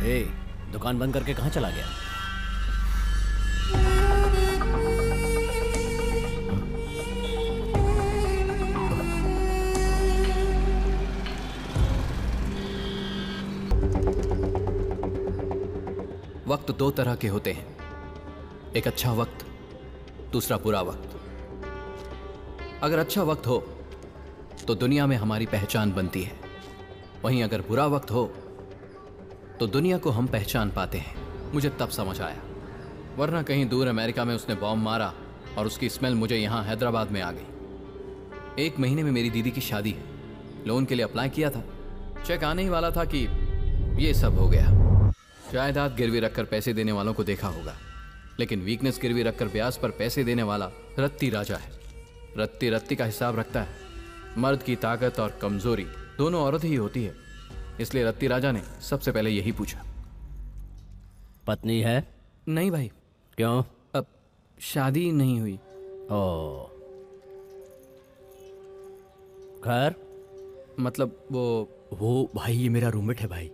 ए, दुकान बंद करके कहाँ चला गया? वक्त दो तरह के होते हैं, एक अच्छा वक्त, दूसरा बुरा वक्त। अगर अच्छा वक्त हो तो दुनिया में हमारी पहचान बनती है, वहीं अगर बुरा वक्त हो तो दुनिया को हम पहचान पाते हैं। मुझे तब समझ आया, वरना कहीं दूर अमेरिका में उसने बॉम्ब मारा और उसकी स्मेल मुझे यहाँ हैदराबाद में आ गई। 1 महीने में मेरी दीदी की शादी है, लोन के लिए अप्लाई किया था, चेक आने ही वाला था कि ये सब हो गया। जायदाद गिरवी रखकर पैसे देने वालों को देखा होगा, लेकिन वीकनेस गिरवी रखकर ब्याज पर पैसे देने वाला रत्ती राजा है। रत्ती रत्ती का हिसाब रखता है। मर्द की ताकत और कमजोरी दोनों औरत ही होती है, इसलिए रत्ती राजा ने सबसे पहले यही पूछा। पत्नी है? नहीं भाई। क्यों? अब शादी नहीं हुई। ओ, खैर मतलब वो भाई ये मेरा रूममेट है भाई।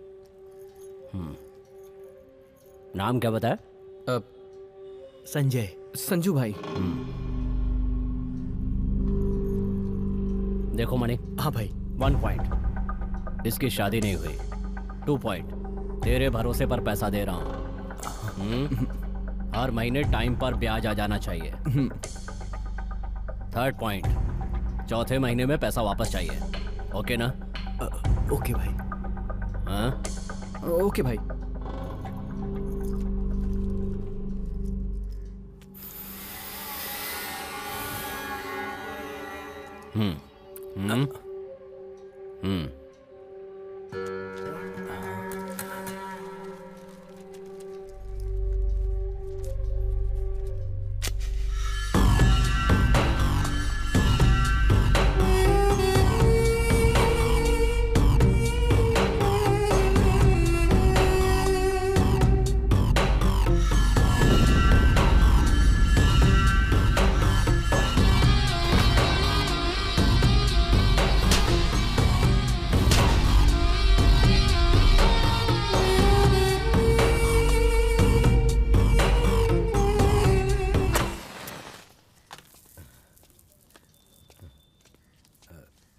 नाम क्या बताया? अब संजय। संजू भाई। देखो मणि। हाँ भाई। 1 पॉइंट, इसकी शादी नहीं हुई। 2 पॉइंट, तेरे भरोसे पर पैसा दे रहा हूं। हर महीने टाइम पर ब्याज आ जाना चाहिए। 3rd पॉइंट, चौथे महीने में पैसा वापस चाहिए। ओके ना? ओके भाई। हाँ? ओके भाई।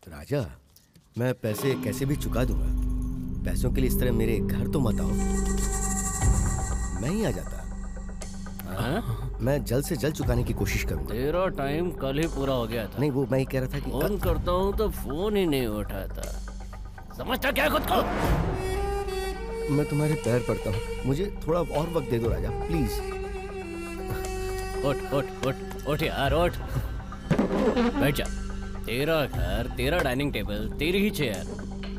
राजा, मैं पैसे कैसे भी चुका दूंगा। पैसों के लिए इस तरह मेरे घर तो मत आओ, मैं ही आ जाता। मैं जल्द से जल्द चुकाने की कोशिश करूंगा। तेरा टाइम कल ही पूरा हो गया था। नहीं, वो मैं ही कह रहा था कि फोन करता हूँ तो फोन ही नहीं उठाता। समझता क्या खुद को? मैं तुम्हारे पैर पड़ता हूँ, मुझे थोड़ा और वक्त दे दो राजा, प्लीज। उठ उठ उठ उठ यार, उठ। बैठ जा। तेरा घर, तेरा डाइनिंग टेबल, तेरी ही चेयर,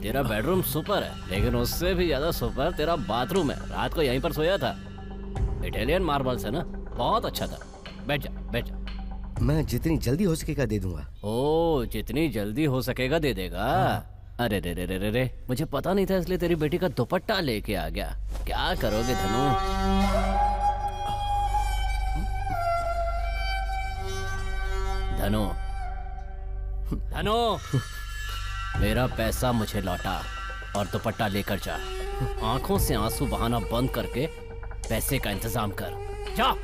तेरा बेडरूम सुपर है, लेकिन उससे भी ज्यादा सुपर तेरा बाथरूम है। रात को यहीं पर सोया था। इटालियन मार्बल्स है ना, बहुत अच्छा था। बैठ जा, बैठ जा। मैं जितनी जल्दी हो सकेगा दे दूंगा। ओ, जितनी जल्दी हो सकेगा दे देगा। अरे रे रे रे रे रे, मुझे पता नहीं था, इसलिए तेरी बेटी का दुपट्टा लेके आ गया। क्या करोगे धनु? धनु, धनु, मेरा पैसा मुझे लौटा और दुपट्टा लेकर जा। आंखों से आंसू बहाना बंद करके पैसे का इंतजाम कर। जा।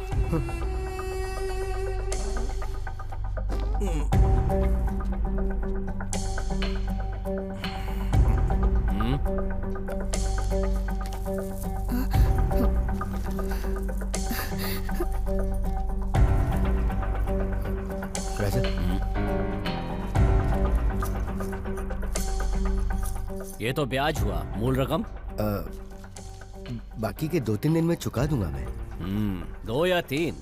राजा, ये तो ब्याज हुआ, मूल रकम? बाकी के 2-3 दिन में चुका दूंगा मैं। 2 या 3?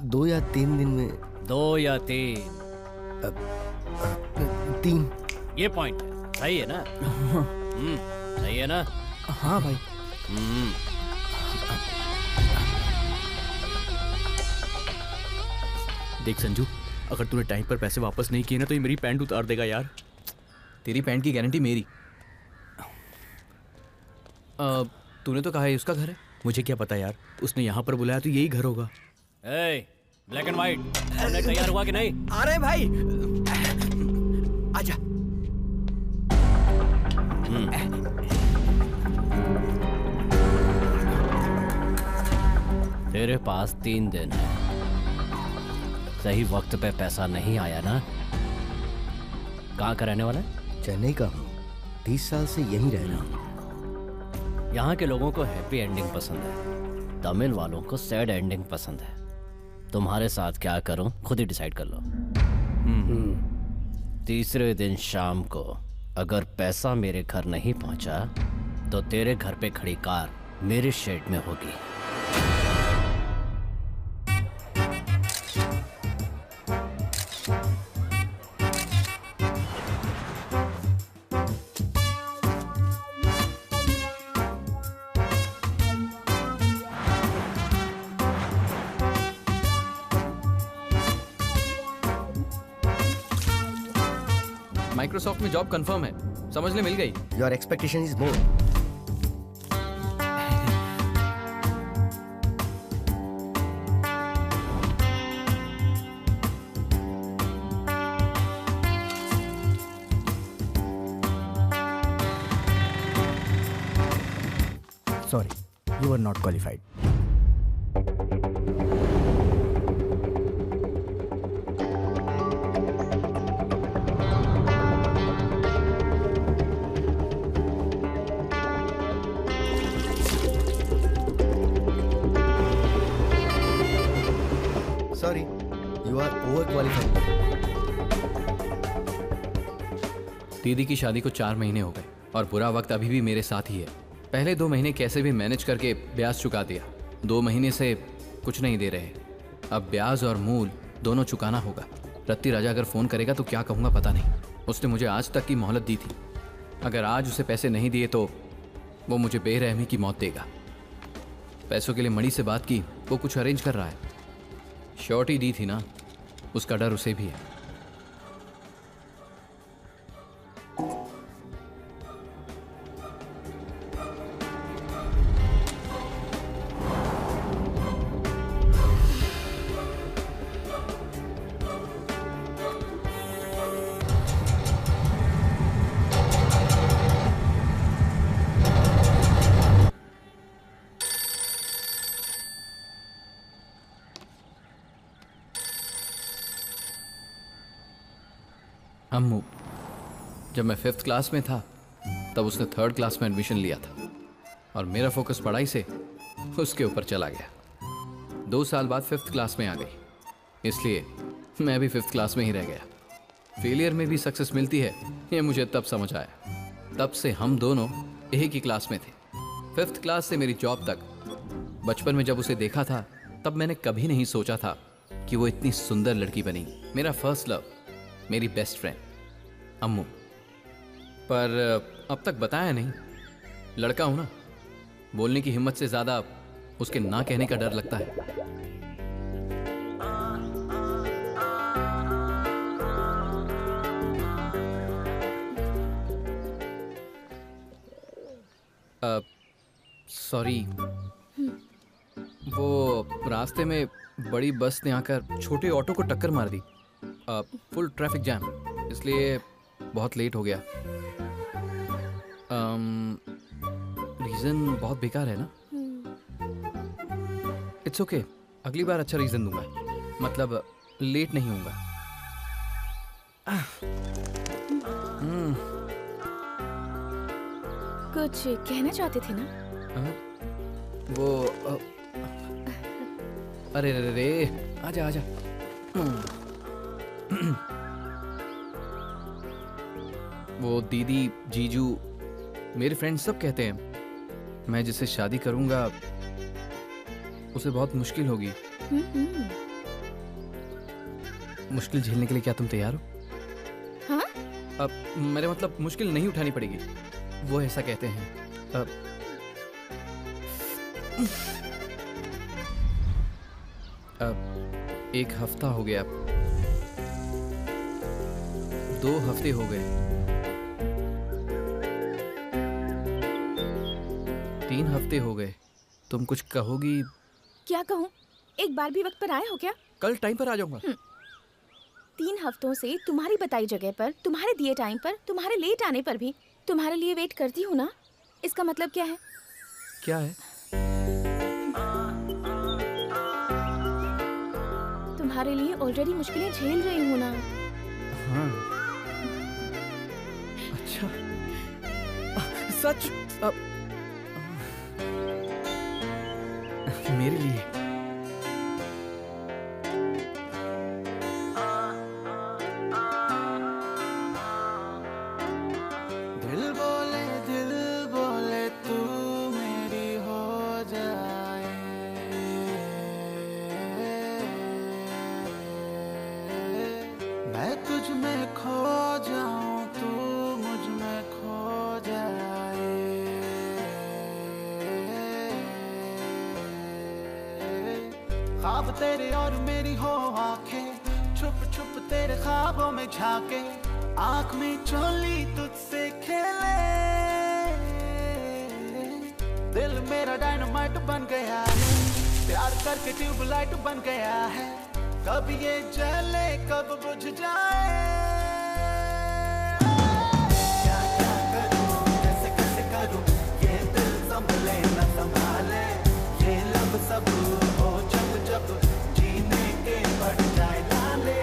2 या 3 दिन में। 2 या 3? 3। ये पॉइंट सही है ना? सही है ना? हाँ भाई। देख संजू, अगर तूने टाइम पर पैसे वापस नहीं किए ना तो ये मेरी पैंट उतार देगा यार। तेरी पैंट की गारंटी मेरी। तूने तो कहा है उसका घर है। मुझे क्या पता यार, उसने यहाँ पर बुलाया तो यही घर होगा। ब्लैक एंड व्हाइट, ऑमलेट तैयार हुआ कि नहीं? अरे भाई आजा। तेरे पास 3 दिन है। सही वक्त पे पैसा नहीं आया ना? कहाँ का रहने वाला है? चेन्नई का हूँ, 30 साल से यहीं रह रहा हूँ। यहाँ के लोगों को हैप्पी एंडिंग पसंद है, तमिल वालों को सैड एंडिंग पसंद है। तुम्हारे साथ क्या करूं खुद ही डिसाइड कर लो। तीसरे दिन शाम को अगर पैसा मेरे घर नहीं पहुंचा तो तेरे घर पे खड़ी कार मेरे शेड में होगी। माइक्रोसॉफ्ट में जॉब कंफर्म है, समझ ले मिल गई। Your expectation is more. Sorry, you are not qualified. Sorry, you are overqualified. दीदी की शादी को 4 महीने हो गए और बुरा वक्त अभी भी मेरे साथ ही है। पहले 2 महीने कैसे भी मैनेज करके ब्याज चुका दिया। 2 महीने से कुछ नहीं दे रहे। अब ब्याज और मूल दोनों चुकाना होगा। रत्ती राजा अगर फ़ोन करेगा तो क्या कहूँगा पता नहीं। उसने मुझे आज तक की मोहलत दी थी। अगर आज उसे पैसे नहीं दिए तो वो मुझे बेरहमी की मौत देगा। पैसों के लिए मणि से बात की, वो कुछ अरेंज कर रहा है। श्योरिटी दी थी ना, उसका डर उसे भी है। अम्मू, जब मैं 5th क्लास में था तब उसने 3rd क्लास में एडमिशन लिया था और मेरा फोकस पढ़ाई से उसके ऊपर चला गया। 2 साल बाद 5th क्लास में आ गई, इसलिए मैं भी 5th क्लास में ही रह गया। फेलियर में भी सक्सेस मिलती है, ये मुझे तब समझ आया। तब से हम दोनों एक ही क्लास में थे, 5th क्लास से मेरी जॉब तक। बचपन में जब उसे देखा था तब मैंने कभी नहीं सोचा था कि वो इतनी सुंदर लड़की बनेगी। मेरा फर्स्ट लव, मेरी बेस्ट फ्रेंड अम्मू। पर अब तक बताया नहीं। लड़का हूं ना, बोलने की हिम्मत से ज्यादा उसके ना कहने का डर लगता है। सॉरी, वो रास्ते में बड़ी बस ने आकर छोटे ऑटो को टक्कर मार दी। फुल ट्रैफिक जैम, इसलिए बहुत लेट हो गया। रीज़न बहुत बेकार है ना? इट्स ओके, अगली बार अच्छा रीज़न दूंगा, मतलब लेट नहीं होऊंगा। कुछ कहना चाहते थे ना? वो अरे रे रे, आजा आजा। वो दीदी, जीजू, मेरे फ्रेंड्स सब कहते हैं मैं जिससे शादी करूंगा उसे बहुत मुश्किल होगी। मुश्किल झेलने के लिए क्या तुम तैयार हो? हाँ? अब मेरे मतलब मुश्किल नहीं उठानी पड़ेगी, वो ऐसा कहते हैं। अब 1 हफ्ता हो गया, 2 हफ्ते हो गए, 3 हफ्ते हो गए। तुम कुछ कहोगी? क्या कहूँ? एक बार भी वक्त पर आए हो क्या? कल टाइम पर आ जाऊंगा। 3 हफ्तों से तुम्हारी बताई जगह पर, तुम्हारे दिए टाइम पर, तुम्हारे लेट आने पर भी तुम्हारे लिए वेट करती हूँ ना। इसका मतलब क्या है? क्या है? तुम्हारे लिए ऑलरेडी मुश्किलें झेल रही हूँ ना। हाँ। अच्छा सच? मेरे लिए? दिल बोले तू मेरी हो जाए, मैं तुझ में खो जाऊं, तू मुझ में खो जाए। ख्वाब तेरे और मेरी हो आंखें, छुप छुप तेरे ख्वाबों में झांके, आंख में चोली तुझसे खेले। दिल मेरा डायनामाइट बन गया है, प्यार करके ट्यूबलाइट बन गया है। कब ये जले कब बुझ जाए, क्या क्या करूं कैसे कैसे करूं, ये दिल संभले न संभाले। ये लब सब हो जब जब जीने के बढ़ जाए लाले।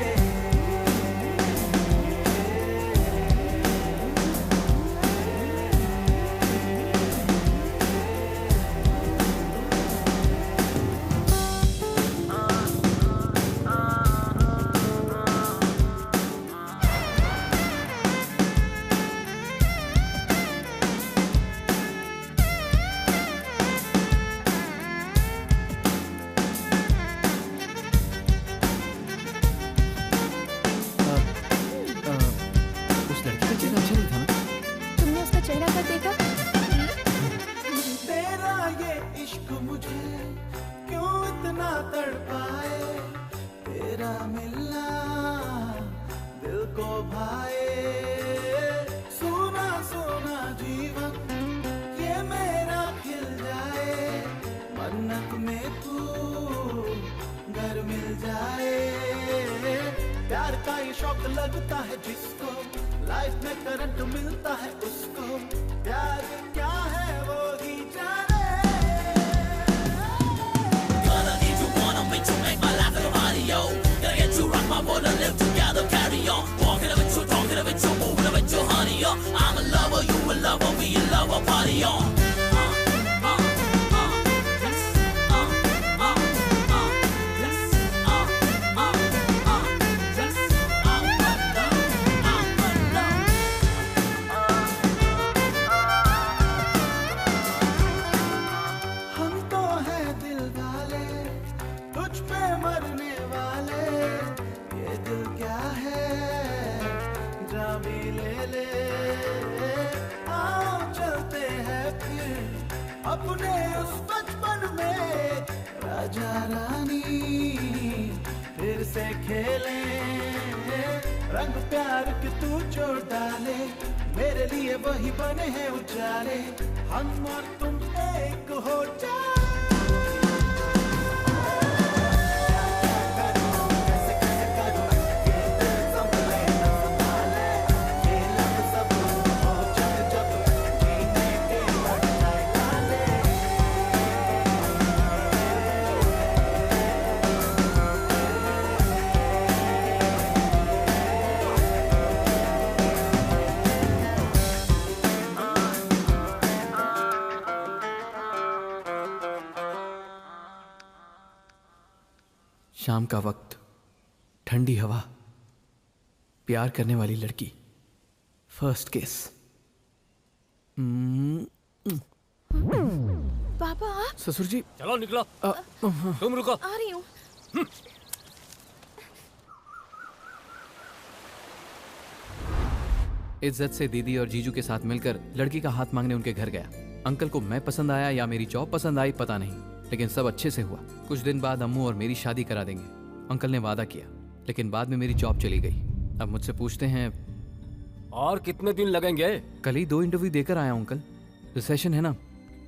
उस लड़की का चेहरा अच्छा नहीं था ना? तुमने उसका चेहरा कब देखा? तेरा ये इश्क मुझे क्यों इतना तड़पाए, तेरा मिलना दिल को भाए। सोना सोना जीवन ये मेरा खिल जाए, मन्नत में तू घर मिल जाए। प्यार का ये शौक लगता है जिसको, लाइफ में करंट मिलता है उसको। प्यार क्या है वो ही जाने। Gonna need you, wanna make you make my life a little audio. Gotta get you rock my world and live together, carry on. Walking with you, talking with you, moving with you, honey. I'm a lover, you a lover, we a lover, party on. हम तो हैं दिल वाले, तुझ पे मरने वाले। ये दिल क्या है जा भी ले ले। आओ चलते हैं फिर अपने उस बचपन में, राजा रानी फिर से खेले। रंग प्यार के तू जो डाले, मेरे लिए वही बने हैं उजाले। हम और तुम एक हो जाए। शाम का वक्त, ठंडी हवा, प्यार करने वाली लड़की, फर्स्ट केस। पापा ससुर जी चलो निकलो। तुम रुको। आ रही हूँ। इज्जत से दीदी और जीजू के साथ मिलकर लड़की का हाथ मांगने उनके घर गया। अंकल को मैं पसंद आया या मेरी जॉब पसंद आई पता नहीं, लेकिन सब अच्छे से हुआ। कुछ दिन बाद अम्मू और मेरी शादी करा देंगे, अंकल ने वादा किया। लेकिन बाद में मेरी जॉब चली गई। अब मुझसे पूछते हैं और कितने दिन लगेंगे? कल ही 2 इंटरव्यू देकर आया हूं अंकल। रिसेशन है ना,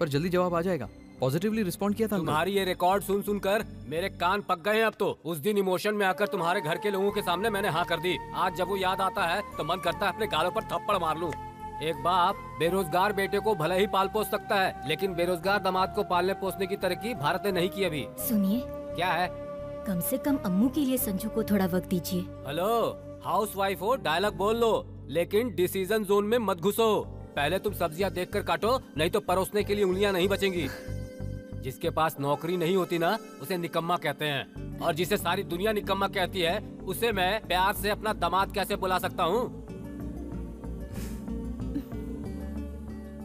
पर जल्दी जवाब आ जाएगा। पॉजिटिवली रिस्पॉन्ड किया था अंकल। तुम्हारी ये रिकॉर्ड सुन सुनकर मेरे कान पक गए हैं अब तो। उस दिन इमोशन में आकर तुम्हारे घर के लोगों के सामने मैंने हाँ कर दी। आज जब वो याद आता है तो मन करता है अपने गालों पर थप्पड़ मार लूं। एक बाप बेरोजगार बेटे को भले ही पाल पोस सकता है, लेकिन बेरोजगार दामाद को पालने पोसने की तरक्की भारत ने नहीं की अभी। सुनिए, क्या है? कम से कम अम्मू के लिए संजू को थोड़ा वक्त दीजिए। हेलो, हाउस वाइफ हो, डायलॉग बोल लो, लेकिन डिसीजन जोन में मत घुसो। पहले तुम सब्जियां देखकर काटो, नहीं तो परोसने के लिए उंगलियां नहीं बचेंगी। जिसके पास नौकरी नहीं होती ना, उसे निकम्मा कहते हैं, और जिसे सारी दुनिया निकम्मा कहती है, उसे मैं प्यार से अपना दामाद कैसे बुला सकता हूँ?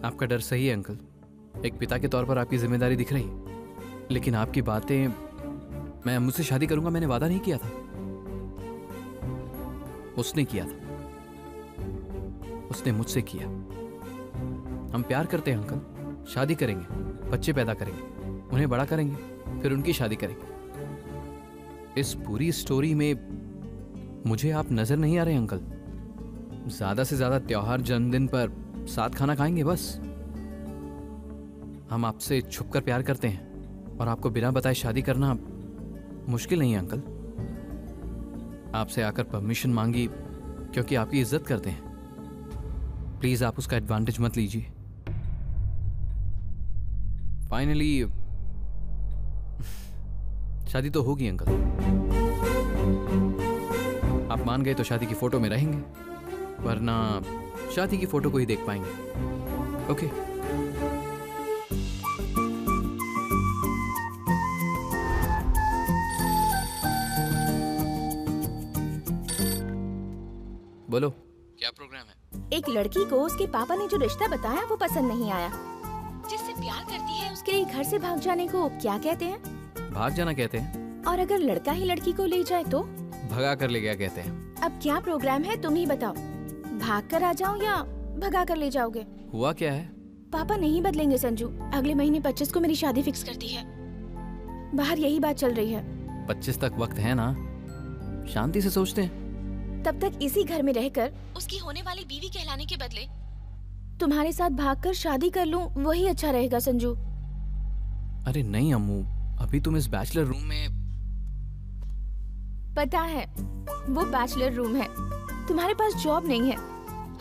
आपका डर सही है अंकल। एक पिता के तौर पर आपकी जिम्मेदारी दिख रही है, लेकिन आपकी बातें, मैं मुझसे शादी करूंगा मैंने वादा नहीं किया था, उसने किया था, उसने मुझसे किया। हम प्यार करते हैं अंकल, शादी करेंगे, बच्चे पैदा करेंगे, उन्हें बड़ा करेंगे, फिर उनकी शादी करेंगे। इस पूरी स्टोरी में मुझे आप नजर नहीं आ रहे अंकल। ज्यादा से ज्यादा त्योहार, जन्मदिन पर साथ खाना खाएंगे बस। हम आपसे छुपकर प्यार करते हैं और आपको बिना बताए शादी करना मुश्किल नहीं है अंकल। आपसे आकर परमिशन मांगी क्योंकि आपकी इज्जत करते हैं। प्लीज आप उसका एडवांटेज मत लीजिए। फाइनली शादी तो होगी अंकल। आप मान गए तो शादी की फोटो में रहेंगे, वरना शादी की फोटो को ही देख पाएंगे। ओके? बोलो, क्या प्रोग्राम है? एक लड़की को उसके पापा ने जो रिश्ता बताया वो पसंद नहीं आया। जिससे प्यार करती है उसके लिए घर से भाग जाने को क्या कहते हैं? भाग जाना कहते हैं। और अगर लड़का ही लड़की को ले जाए तो? भगा कर ले गया कहते हैं। अब क्या प्रोग्राम है तुम ही बताओ। भाग कर आ जाऊं या भगा कर ले जाओगे? हुआ क्या है? पापा नहीं बदलेंगे संजू। अगले महीने 25 को मेरी शादी फिक्स कर दी है। बाहर यही बात चल रही है। 25 तक वक्त है ना, शांति से सोचते हैं। तब तक इसी घर में रहकर उसकी होने वाली बीवी कहलाने के बदले तुम्हारे साथ भागकर शादी कर लूं, वही अच्छा रहेगा संजू। अरे नहीं अम्मू, अभी तुम इस बैचलर रूम में। पता है, वो बैचलर रूम है। तुम्हारे पास जॉब नहीं है,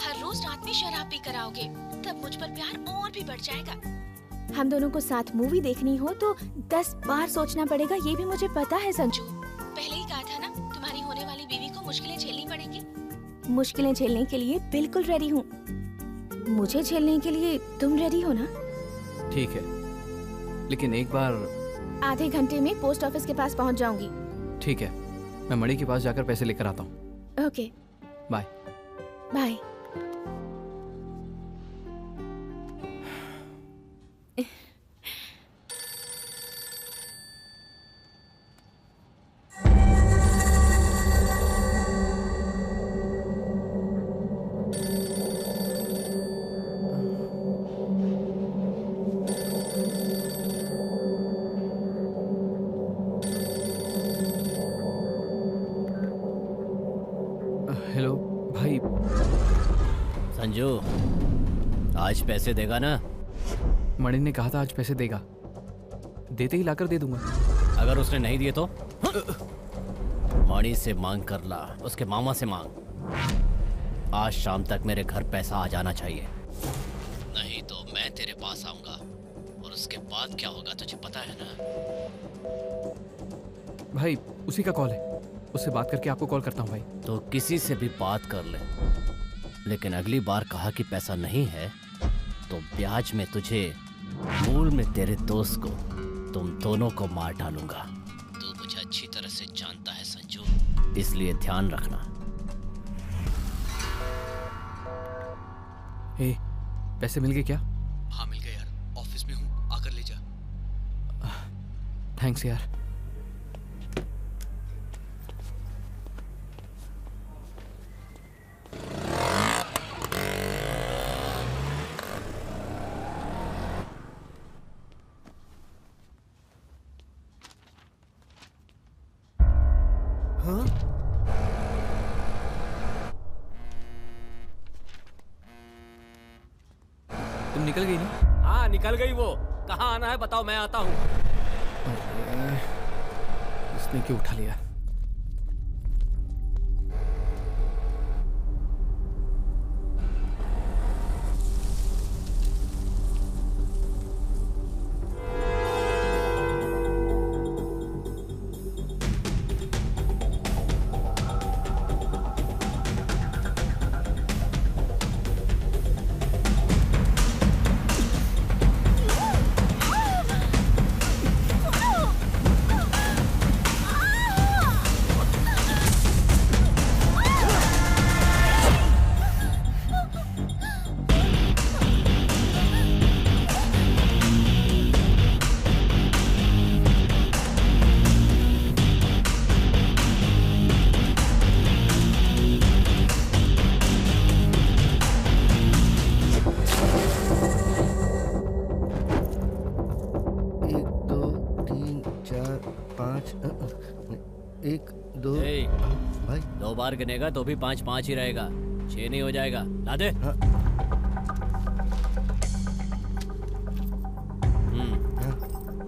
हर रोज रात में शराब पी कर आओगे, तब मुझ पर प्यार और भी बढ़ जाएगा। हम दोनों को साथ मूवी देखनी हो तो 10 बार सोचना पड़ेगा, ये भी मुझे पता है संजू। पहले ही कहा था ना, तुम्हारी होने वाली बीवी को मुश्किलें झेलनी पड़ेंगी। मुश्किलें झेलने के लिए बिल्कुल रेडी हूँ। मुझे झेलने के लिए तुम रेडी हो ना? ठीक है, लेकिन एक बार। आधे घंटे में पोस्ट ऑफिस के पास पहुँच जाऊंगी। ठीक है, मैं मणि के पास जाकर पैसे लेकर आता हूँ। Okay, bye. बाय। हेलो भाई। संजू, आज पैसे देगा ना? मणि ने कहा था आज पैसे देगा, देते ही लाकर दे दूंगा। अगर उसने नहीं दिए तो? मणि से मांग कर ला, उसके मामा से मांग। आज शाम तक मेरे घर पैसा आ जाना चाहिए, नहीं तो मैं तेरे पास आऊंगा और उसके बाद क्या होगा तुझे पता है ना? भाई उसी का कॉल है, उससे बात करके आपको कॉल करता हूँ भाई। तो किसी से भी बात कर ले, लेकिन अगली बार कहा कि पैसा नहीं है तो ब्याज में तुझे, मूल में तेरे दोस्त को, तुम दोनों को मार डालूंगा। तू मुझे अच्छी तरह से जानता है संजू, इसलिए ध्यान रखना। हे, पैसे मिल गए क्या? हाँ मिल गए यार, ऑफिस में हूँ, आकर ले जा। थैंक्स यार। तुम निकल गई नहीं? हाँ निकल गई वो। कहाँ आना है बताओ, मैं आता हूँ। इसने क्यों उठा लिया? 5 1 2 ए, भाई 2 बार गिनेगा तो भी 5 ही रहेगा, 6 नहीं हो जाएगा। ला दे। हाँ।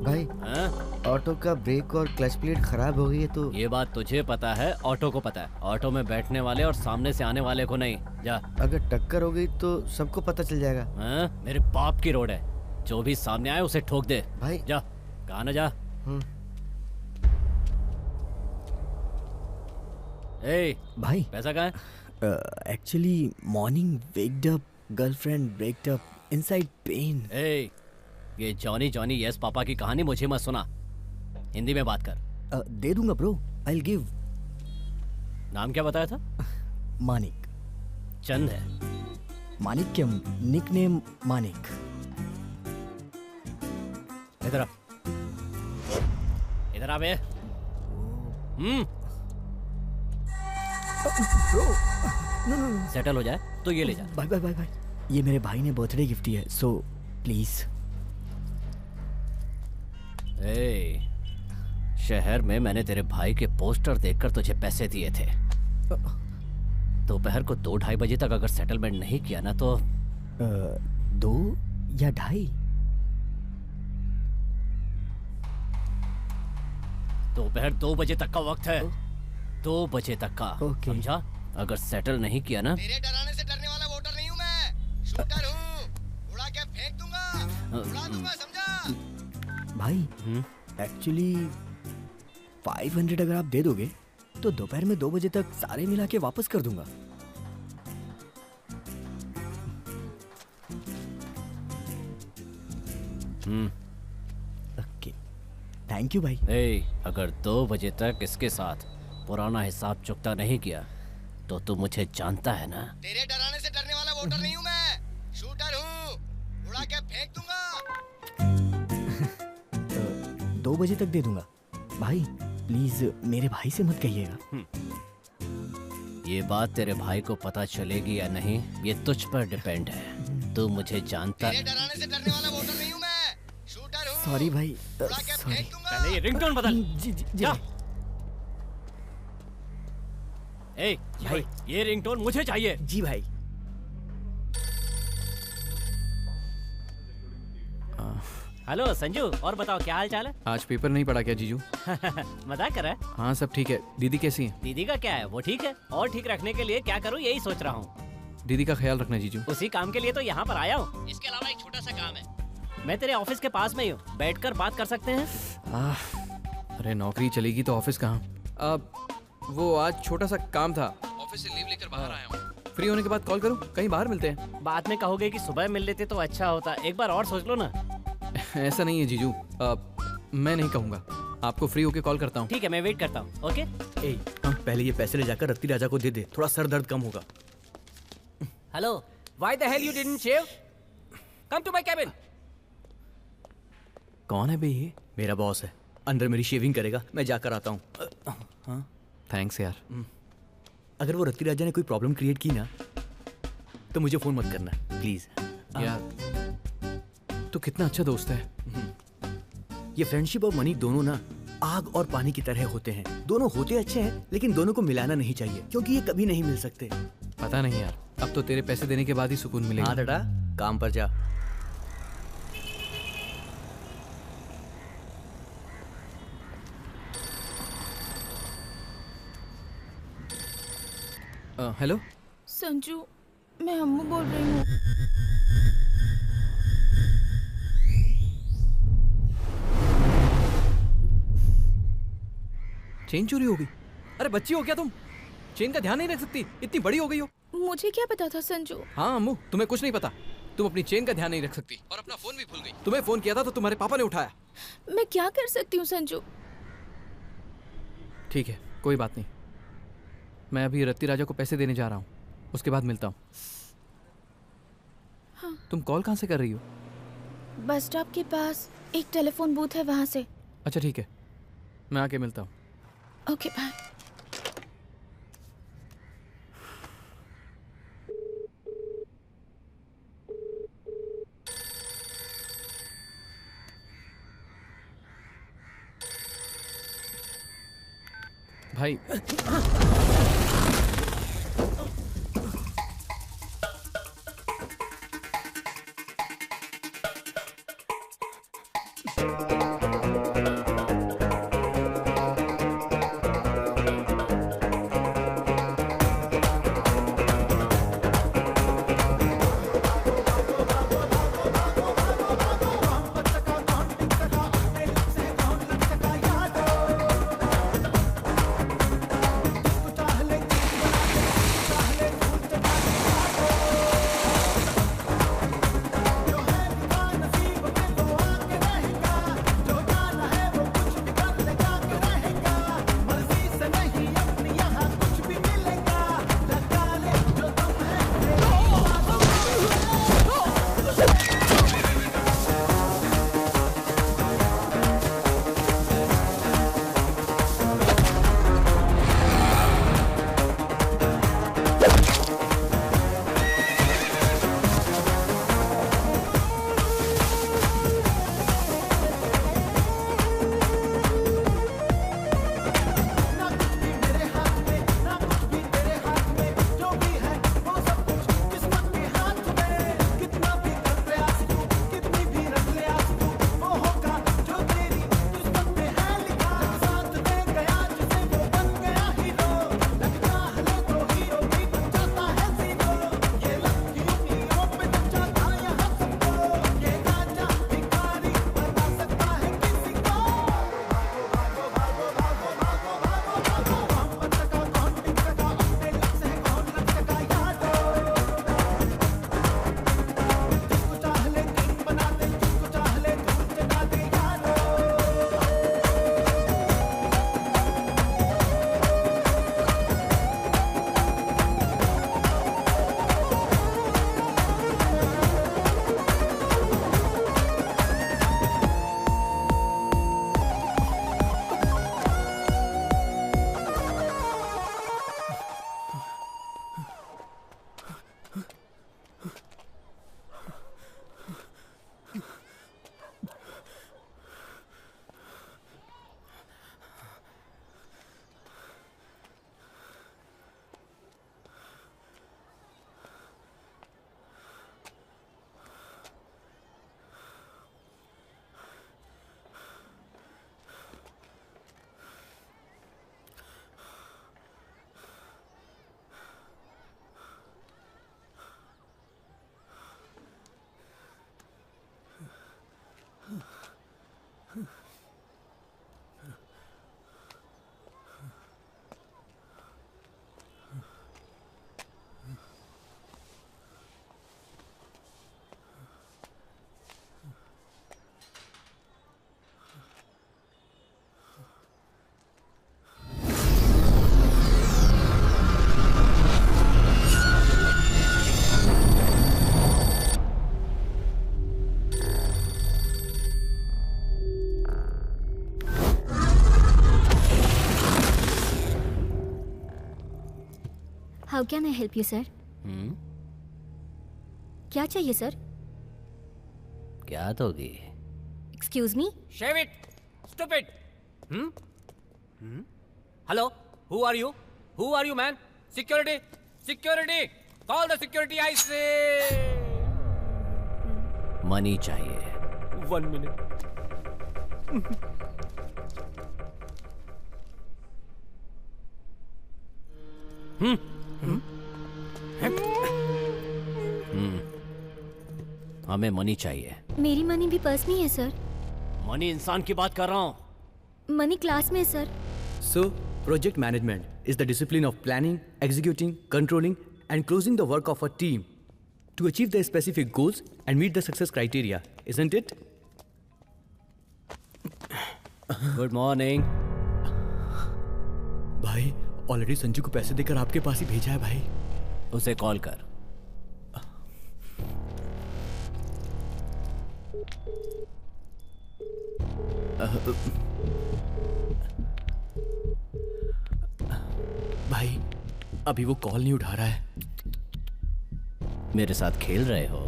भाई हाँ? ऑटो का ब्रेक और क्लच प्लेट खराब हो गई है तो ये बात तुझे पता है, ऑटो को पता है। ऑटो में बैठने वाले और सामने से आने वाले को नहीं। जा। अगर टक्कर हो गई तो सबको पता चल जाएगा। हाँ? मेरे बाप की रोड है, जो भी सामने आए उसे ठोक दे। भाई जा, कहा ना जा। ए, भाई पैसा कहाँ है? Actually morning waked up, girlfriend breaked up, inside pain. ए, ये जॉनी जॉनी यस पापा की कहानी मुझे मत सुना, हिंदी में बात कर। दे दूंगा ब्रो, आई विल गिव। नाम क्या बताया था? मानिक। चंद है। मानिक क्या, निकनेम मानिक। इधर आ, इधर आ बे। Bro no no no, settle हो जाए तो ये ले जा। Bye bye bye bye. ये मेरे भाई ने बर्थडे गिफ्ट दिया है, सो प्लीज। ए, शहर में मैंने तेरे भाई के पोस्टर देखकर तुझे पैसे दिए थे। दोपहर को 2-2:30 बजे तक अगर सेटलमेंट नहीं किया ना तो 2 या 2:30? दोपहर 2 बजे तक का वक्त है, 2 बजे तक का। ओके। समझा? अगर सेटल नहीं किया ना। तेरे डराने से डरने वाला वोटर नहीं हूँ मैं, शूटर हूँ, उड़ा के फेंक दूंगा, उड़ा दूंगा, समझा? भाई एक्चुअली 500 अगर आप दे दोगे तो दोपहर में 2 बजे तक सारे मिला के वापस कर दूंगा। ओके, थैंक यू भाई। ए, अगर 2 बजे तक इसके साथ पुराना हिसाब चुकता नहीं किया तो तू मुझे जानता है ना। तेरे डराने से डरने वाला वोटर नहीं हूँ मैं, शूटर हूँ, उड़ा के फेंक दूंगा। 2 बजे तक दे दूंगा भाई, प्लीज मेरे भाई से मत कहिएगा। ये बात तेरे भाई को पता चलेगी या नहीं ये तुझ पर डिपेंड है। तू मुझे जानता। तेरे डराने से डरने वाला वोटर नहीं हूँ मैं, शूटर हूँ। सॉरी भाई, उड़ा के सॉरी। फेंक दूंगा। पहले ये रिंगटोन बदल। जी जी जी जा। भाई। ए, भाई ये रिंगटोन मुझे चाहिए। जी भाई। हेलो संजू, और बताओ क्या हाल चाल है? आज पेपर नहीं पढ़ा क्या जीजू? मजाक कर रहा है? हाँ सब ठीक है। दीदी कैसी है? दीदी का क्या है, वो ठीक है। और ठीक रखने के लिए क्या करूँ यही सोच रहा हूँ। दीदी का ख्याल रखना जीजू। उसी काम के लिए तो यहाँ पर आया हूँ। इसके अलावा एक छोटा सा काम है, मैं तेरे ऑफिस के पास में ही हूँ, बैठकर बात कर सकते हैं। अरे नौकरी चलेगी तो ऑफिस कहाँ? वो आज छोटा सा काम था, ऑफिस से लीव लेकर बाहर आया हूँ। फ्री होने के बाद कॉल करूँ, कहीं बाहर मिलते हैं। बाद में कहोगे कि सुबह मिल लेते तो अच्छा होता, एक बार और सोच लो ना। ऐसा नहीं है जीजू, मैं नहीं कहूँगा, आपको फ्री होके कॉल करता हूँ। ठीक है, मैं वेट करता हूँ। ओके। ए, पहले ये पैसे ले जाकर रत्ती राजा को दे दे, थोड़ा सर दर्द कम होगा। Hello, why the hell you didn't shave? Come to my cabin. कौन है बे ये? मेरा बॉस है, अंदर मेरी शेविंग करेगा, मैं जाकर आता हूँ। थैंक्स यार। अगर वो रत्ती राजा ने कोई प्रॉब्लम क्रिएट की ना तो मुझे फोन मत करना प्लीज। यार तो कितना अच्छा दोस्त है। ये फ्रेंडशिप और मनी दोनों ना आग और पानी की तरह होते हैं। दोनों होते अच्छे हैं लेकिन दोनों को मिलाना नहीं चाहिए क्योंकि ये कभी नहीं मिल सकते। पता नहीं यार, अब तो तेरे पैसे देने के बाद ही सुकून मिलेगा। हाँ बेटा, काम पर जा। हेलो संजू, मैं अम्मू बोल रही हूँ। चेन चोरी हो गई? अरे बच्ची हो क्या तुम? चेन का ध्यान नहीं रख सकती? इतनी बड़ी हो गई हो। मुझे क्या पता था संजू। हाँ अम्मू, तुम्हें कुछ नहीं पता। तुम अपनी चेन का ध्यान नहीं रख सकती और अपना फोन भी भूल गई। तुम्हें फोन किया था तो तुम्हारे पापा ने उठाया। मैं क्या कर सकती हूँ संजू? ठीक है, कोई बात नहीं। मैं अभी रत्ती राजा को पैसे देने जा रहा हूँ, उसके बाद मिलता हूँ। हाँ। तुम कॉल कहाँ से कर रही हो? बस स्टॉप के पास एक टेलीफोन बूथ है, वहाँ से। अच्छा ठीक है, मैं आके मिलता हूँ। Okay bye. भाई how can I help you sir? क्या चाहिए सर? क्या दोगी? Excuse me? Shave it, stupid. Hello, who are you? Who are you, man? Security, security. Call the security, I say. Money चाहिए। 1 minute. हमें money चाहिए। मेरी money भी purse में है सर। मनी इंसान की बात कर रहा हूँ। मनी क्लास में है sir. So, project management is the discipline of planning, executing, controlling, and closing the work of a team to achieve the specific goals and meet the success criteria, isn't it? Good morning. भाई already Sanju को पैसे देकर आपके पास ही भेजा है भाई। उसे call कर। भाई अभी वो कॉल नहीं उठा रहा है। मेरे साथ खेल रहे हो?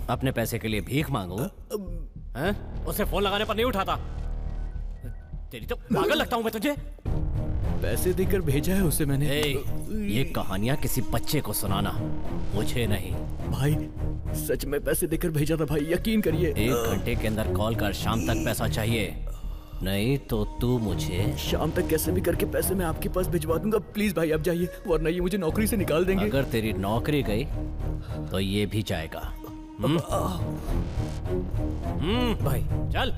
अपने पैसे के लिए भीख मांगो? हैं? उसे फोन लगाने पर नहीं उठाता। तेरी तो पागल लगता हूं मैं तुझे। पैसे देकर भेजा है उसे मैंने। ये कहानियां किसी बच्चे को सुनाना, मुझे नहीं। भाई सच में पैसे देकर भेजा था भाई, यकीन करिए। 1 घंटे के अंदर कॉल कर, शाम तक पैसा चाहिए, नहीं तो तू मुझे। शाम तक कैसे भी करके पैसे मैं आपके पास भिजवा दूंगा। प्लीज भाई अब जाइए, वरना ये मुझे नौकरी से निकाल देंगे। अगर तेरी नौकरी गई तो ये भी जाएगा। भाई चल।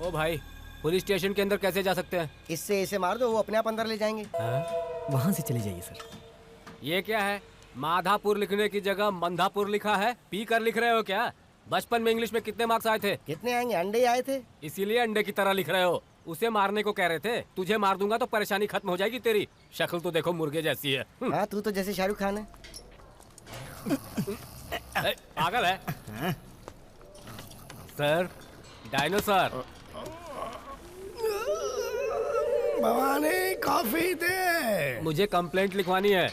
ओ भाई, पुलिस स्टेशन के अंदर कैसे जा सकते हैं? इससे इसे मार दो, वो अपने आप अंदर ले जाएंगे। वहाँ से चले जाइए सर। ये क्या है? माधापुर लिखने की जगह मंधापुर लिखा है। पी कर लिख रहे हो क्या? बचपन में इंग्लिश में कितने मार्क्स आए थे? कितने आएंगे? अंडे ही आए थे। इसीलिए अंडे की तरह लिख रहे हो। उसे मारने को कह रहे थे। तुझे मार दूंगा तो परेशानी खत्म हो जाएगी तेरी। शक्ल तो देखो मुर्गे जैसी है। हाँ, तू तो जैसे शाहरुख खान है। पागल है सर। डायनासोर। भवानी कॉफी दे। मुझे कंप्लेंट लिखवानी है।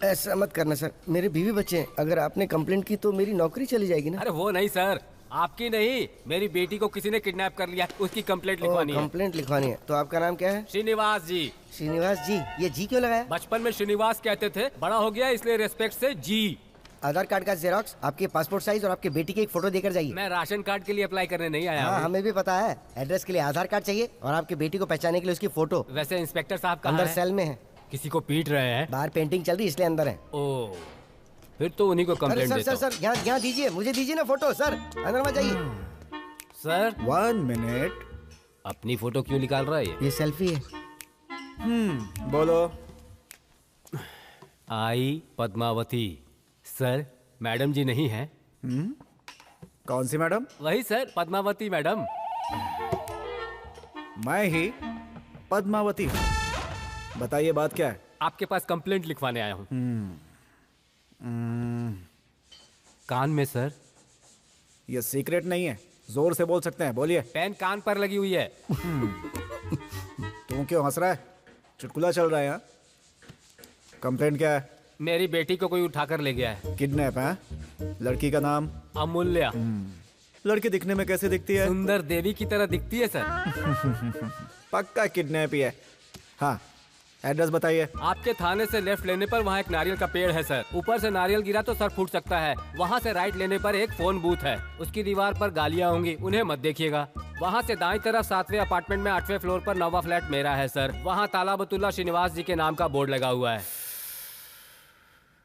ऐसा मत करना सर, मेरे बीवी बच्चे हैं। अगर आपने कंप्लेंट की तो मेरी नौकरी चली जाएगी ना। अरे वो नहीं सर, आपकी नहीं, मेरी बेटी को किसी ने किडनैप कर लिया, उसकी कंप्लेंट लिखवानी है। कंप्लेंट लिखवानी है। तो आपका नाम क्या है? श्रीनिवास जी। श्रीनिवास जी, ये जी क्यों लगाया? बचपन में श्रीनिवास कहते थे, बड़ा हो गया इसलिए रेस्पेक्ट से जी। आधार कार्ड का जेरोक्स, आपके पासपोर्ट साइज और आपके बेटी की एक फोटो देकर जाइए। मैं राशन कार्ड के लिए अप्लाई करने नहीं आया। हाँ, हमें भी पता है। एड्रेस के लिए आधार कार्ड चाहिए और आपकी बेटी को पहचानने के लिए उसकी फोटो। वैसे इंस्पेक्टर साहब कहाँ अंदर हैं? सेल में है। किसी को पीट रहे हैं? बाहर पेंटिंग चल रही इसलिए अंदर है। ओ, फिर तो उन्हीं को कंप्लेंट सर देता सर सर, यहाँ दीजिए, मुझे दीजिए ना फोटो। सर अंदर मत जाइए। Sir 1 minute. अपनी फोटो क्यों निकाल रहा है ये सेल्फी है। बोलो। आई पद्मावती। सर मैडम जी नहीं है? कौन सी मैडम? वही सर, पद्मावती मैडम। मैं ही पद्मावती हूँ। बताइए बात क्या है? आपके पास कंप्लेंट लिखवाने आया हूँ। कान में सर। ये सीक्रेट नहीं है, जोर से बोल सकते हैं, बोलिए। पेन कान पर लगी हुई है। तू क्यों हंस रहा है? चुटकुला चल रहा है यहाँ? कंप्लेंट क्या है? मेरी बेटी को कोई उठाकर ले गया है। किडनैप है? लड़की का नाम? अमूल्या। लड़की दिखने में कैसे दिखती है? सुंदर देवी की तरह दिखती है सर। पक्का किडनैप ही है। हाँ, एड्रेस बताइए। आपके थाने से लेफ्ट लेने पर वहाँ एक नारियल का पेड़ है सर। ऊपर से नारियल गिरा तो सर फूट सकता है। वहाँ से राइट लेने पर एक फोन बूथ है। उसकी दीवार पर गालियाँ होंगी, उन्हें मत देखिएगा। वहाँ से दाईं तरफ 7वें अपार्टमेंट में 8वें फ्लोर पर 9वां फ्लैट मेरा है सर। वहाँ तालाबतुल्ला श्रीनिवास जी के नाम का बोर्ड लगा हुआ है।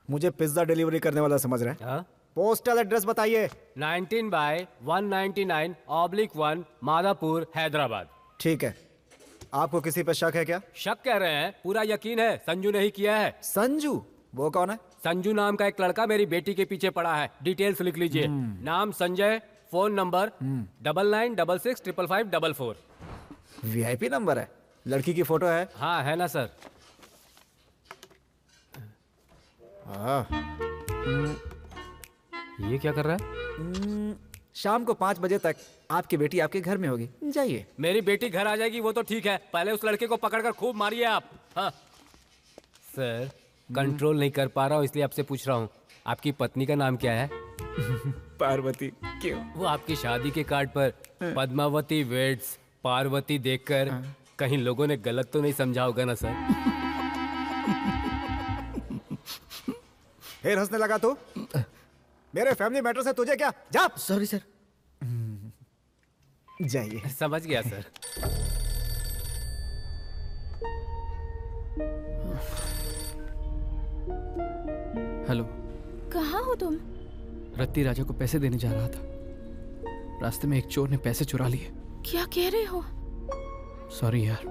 मुझे पिज्जा डिलीवरी करने वाला समझ रहे हैं? पोस्टल एड्रेस बताइए। 19/199/1 मादापुर हैदराबाद। ठीक है, आपको किसी पर शक है क्या? शक कह रहे हैं, पूरा यकीन है, संजू ने ही किया है। संजू? वो कौन है? संजू नाम का एक लड़का मेरी बेटी के पीछे पड़ा है। डिटेल्स लिख लीजिए। नाम Sanjay, phone number 9966555544। VIP number है। लड़की की फोटो है? हाँ है ना सर। ये क्या कर रहा है? शाम को 5 बजे तक आपकी बेटी आपके घर में होगी, जाइए। मेरी बेटी घर आ जाएगी वो तो ठीक है, पहले उस लड़के को पकड़कर खूब मारिए आप। हाँ सर, कंट्रोल नहीं कर पा रहा हूँ इसलिए आपसे पूछ रहा हूँ, आपकी पत्नी का नाम क्या है? पार्वती। क्यों? वो आपकी शादी के कार्ड पर पद्मावती वेड्स पार्वती देखकर कहीं लोगों ने गलत तो नहीं समझा होगा ना सर? फिर हंसने लगा तू? मेरे फैमिली मैटर से तुझे क्या? जा। Sorry sir. जाइए। समझ गया सर। हेलो। कहाँ हो तुम? रत्ती राजा को पैसे देने जा रहा था, रास्ते में एक चोर ने पैसे चुरा लिए। क्या कह रहे हो? सॉरी यार।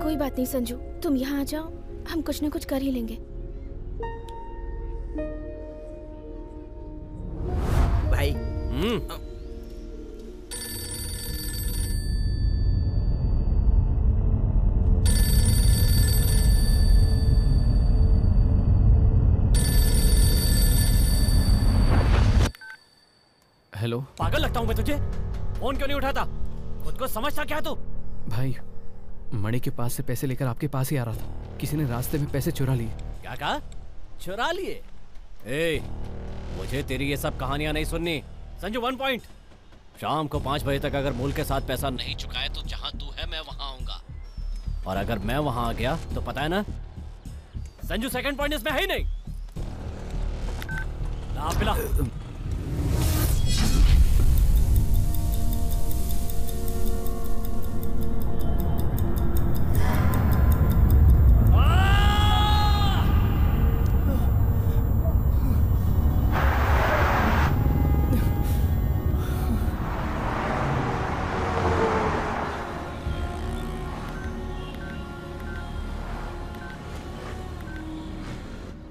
कोई बात नहीं संजू, तुम यहाँ आ जाओ, हम कुछ न कुछ कर ही लेंगे। भाई हेलो। पागल लगता हूँ मैं तुझे? फोन क्यों नहीं उठाता? खुद को समझता क्या तू? भाई, मणि के पास से पैसे लेकर आपके पास ही आ रहा था, किसी ने रास्ते में पैसे चुरा लिए। क्या कहा? चुरा लिए? ए, मुझे तेरी ये सब कहानियां नहीं सुननी। संजू 1 पॉइंट। शाम को 5 बजे तक अगर मूल के साथ पैसा नहीं चुकाए तो जहां तू है मैं वहां आऊंगा, और अगर मैं वहां आ गया तो पता है ना संजू, 2nd पॉइंट इसमें है ही नहीं। ला पिला।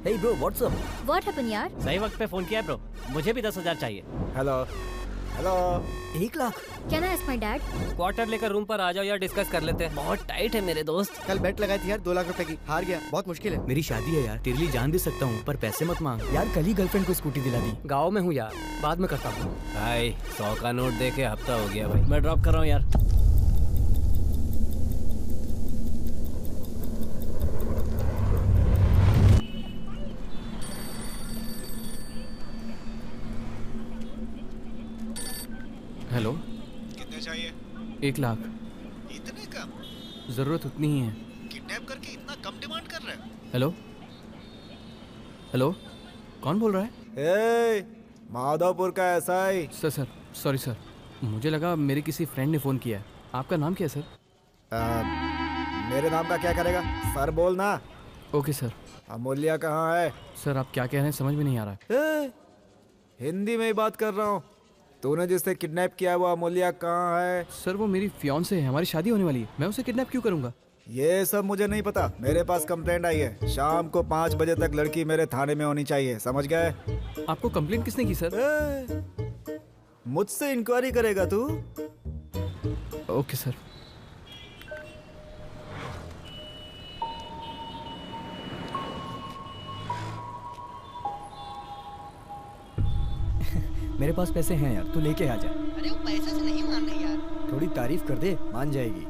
Hey bro, what's up? What happened यार? सही वक्त पे फोन किया ब्रो, मुझे भी 10,000 चाहिए। Hello hello. 1 lakh? Can I ask my dad? Quarter लेकर रूम पर आ जाओ यार, डिस्कस कर लेते हैं। बहुत टाइट है मेरे दोस्त। कल बेट लगाई थी यार 2 लाख रुपए की, हार गया, बहुत मुश्किल है। मेरी शादी है यार, तेरे लिए जान दे सकता हूँ, पर पैसे मत मांग। यार कल ही गर्लफ्रेंड को स्कूटी दिला दी। गाँव में हूँ यार, बाद में करता हूँ। भाई 100 का नोट दे के हफ्ता हो गया भाई। मैं ड्रॉप कर रहा हूँ यार। हेलो। कितने चाहिए? 1 लाख। इतने कम? जरूरत उतनी ही है। किडनैप करके इतना कम डिमांड कर रहे हैं? हेलो हेलो, कौन बोल रहा है? ए, माधवपुर का एसआई। सर सॉरी सर, मुझे लगा मेरे किसी फ्रेंड ने फ़ोन किया है। आपका नाम क्या है सर? मेरे नाम का क्या करेगा? सर बोल ना। Okay sir. अमूल्या कहाँ है? सर आप क्या कह रहे हैं समझ में नहीं आ रहा है। हिंदी में ही बात कर रहा हूँ। तूने जिससे किडनैप किया है वो अमूल्या कहाँ है? सर वो मेरी फियांसे है, हमारी शादी होने वाली है, मैं उसे किडनैप क्यों करूँगा? ये सब मुझे नहीं पता, मेरे पास कंप्लेंट आई है। शाम को 5 बजे तक लड़की मेरे थाने में होनी चाहिए, समझ गए? आपको कंप्लेंट किसने की सर? मुझसे इंक्वायरी करेगा तू? Okay sir. मेरे पास पैसे हैं यार, तू लेके आ जा। अरे वो पैसे से नहीं मान रही यार। थोड़ी तारीफ कर दे, मान जाएगी।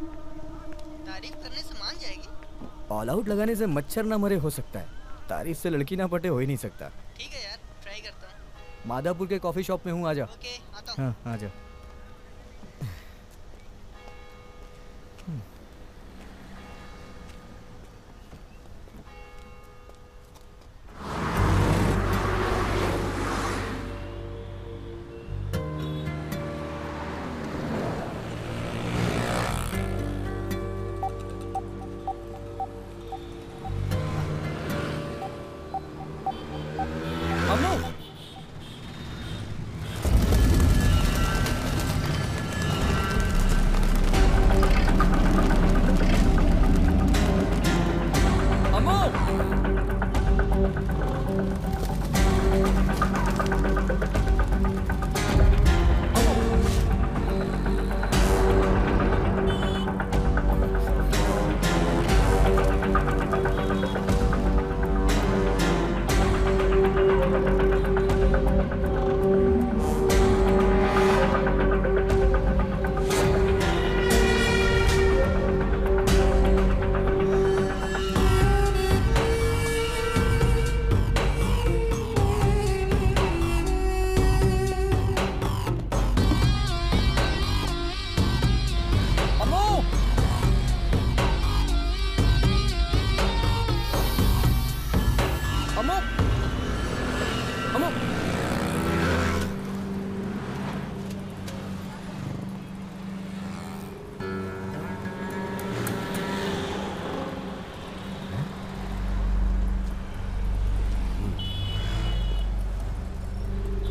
तारीफ करने से मान जाएगी? ऑल आउट लगाने से मच्छर ना मरे हो सकता है, तारीफ से लड़की ना पटे हो ही नहीं सकता। ठीक है यार, ट्राई करता हूँ। मादापुर के कॉफी शॉप में हूँ, आ जा। ओके, आता हूँ। हाँ आ जा।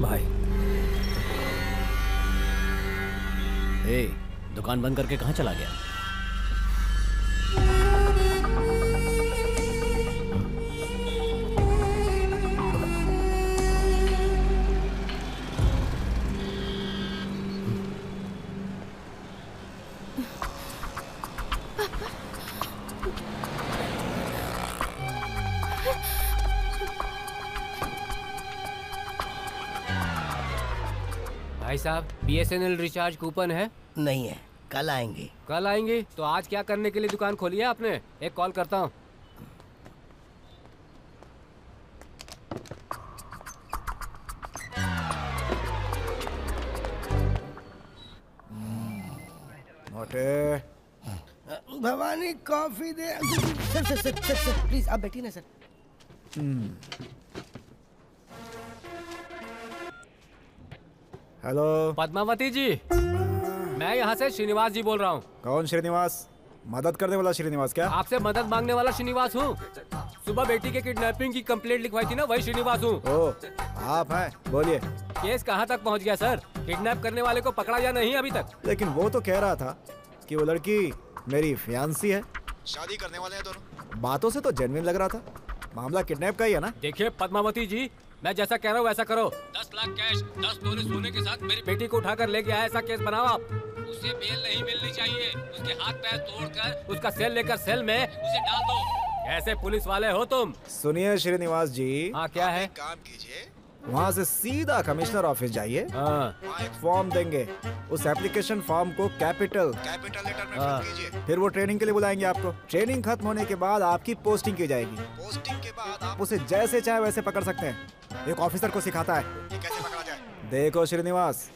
बाय। ए, दुकान बंद करके कहाँ चला गया? भाई साहब, BSNL रिचार्ज कूपन है? नहीं है, कल आएंगे। कल आएंगे? तो आज क्या करने के लिए दुकान खोली है आपने? एक कॉल करता हूँ। मोटे Bhavani coffee they. Sir please आप बैठिए ना सर। हेलो पद्मावती जी, मैं यहाँ से श्रीनिवास जी बोल रहा हूँ। कौन श्रीनिवास? मदद करने वाला श्रीनिवास क्या? आपसे मदद मांगने वाला श्रीनिवास हूँ। सुबह बेटी के किडनैपिंग की कंप्लेंट लिखवाई थी ना, वही श्रीनिवास हूँ। ओह आप हैं, बोलिए। केस कहाँ तक पहुँच गया सर? किडनैप करने वाले को पकड़ा या नहीं अभी तक? लेकिन वो तो कह रहा था कि वो लड़की मेरी फियांसी है, शादी करने वाले हैं दोनों। बातों से तो जेन्युइन लग रहा था। मामला किडनैप का ही है ना? देखिए पद्मावती जी, मैं जैसा कह रहा हूँ वैसा करो। 10 लाख कैश, 10 तोले सोने के साथ मेरी बेटी को उठाकर लेके आया, ऐसा केस बनाओ आप। उसे बेल नहीं मिलनी चाहिए। उसके हाथ पैर तोड़कर उसका सेल लेकर सेल में उसे डाल दो। कैसे पुलिस वाले हो तुम? सुनिए श्रीनिवास जी। हाँ क्या है? काम कीजिए, वहाँ से सीधा कमिश्नर ऑफिस जाइए। हाँ। एक फॉर्म देंगे, उस एप्लीकेशन फॉर्म को कैपिटल लेटर में फिल कीजिए। फिर वो ट्रेनिंग के लिए बुलाएंगे आपको। ट्रेनिंग खत्म होने के बाद आपकी पोस्टिंग की जाएगी। पोस्टिंग के बाद आप उसे जैसे चाहे वैसे पकड़ सकते हैं। एक ऑफिसर को सिखाता है कि कैसे पकड़ा जाए। देखो श्रीनिवास,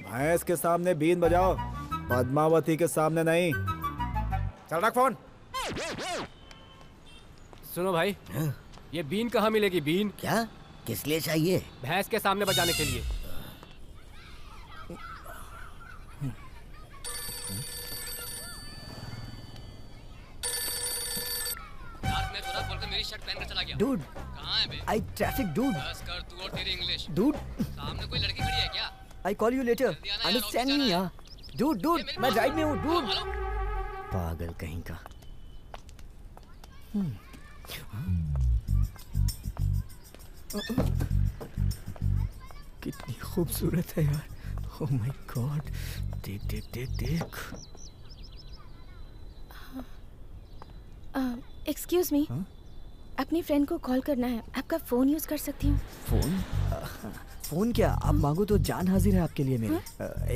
भैंस के सामने बीन बजाओ, पद्मावती के सामने नहीं। चल रख फोन। सुनो भाई, ये बीन कहाँ मिलेगी? बीन क्या? किस लिए चाहिए? भैंस के सामने बजाने के लिए। मेरी शर्ट पहनकर चला गया। डूड, कहाँ है बे? आई ट्रैफिक डूड। बस कर तू और तेरी इंग्लिश। डूड, सामने कोई लड़की खड़ी है क्या? I call you later. Understand me यार। डूड, मैं ड्राइव में हूँ। डूड, पागल कहीं का। कितनी खूबसूरत है यार। ओह माय गॉड, देख देख देख देख। एक्सक्यूज मी, अपनी फ्रेंड को कॉल करना है। आपका फोन यूज कर सकती हूँ? फोन? फोन क्या, आप मांगो तो जान हाजिर है आपके लिए मेरी।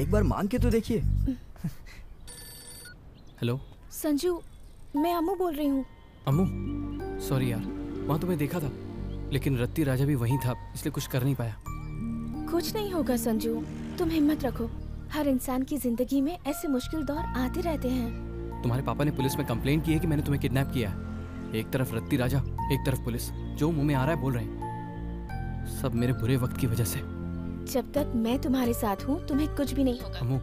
एक बार मांग के तो देखिए। हेलो संजू, मैं अम्मू बोल रही हूँ। अम्मू, सॉरी यार, वहाँ तुम्हें देखा था लेकिन रत्ती राजा भी वहीं था, इसलिए कुछ कर नहीं पाया। कुछ नहीं होगा संजू, तुम हिम्मत रखो। हर इंसान की जिंदगी में ऐसे मुश्किल दौर आते रहते हैं। तुम्हारे पापा ने पुलिस में कंप्लेंट की है कि मैंने तुम्हें किडनैप किया है। एक तरफ रत्ती राजा, एक तरफ पुलिस, जो मुंह में आ रहा है बोल रहे हैं। सब मेरे बुरे वक्त की वजह से। जब तक मैं तुम्हारे साथ हूँ तुम्हें कुछ भी नहीं होगा। अम्मू,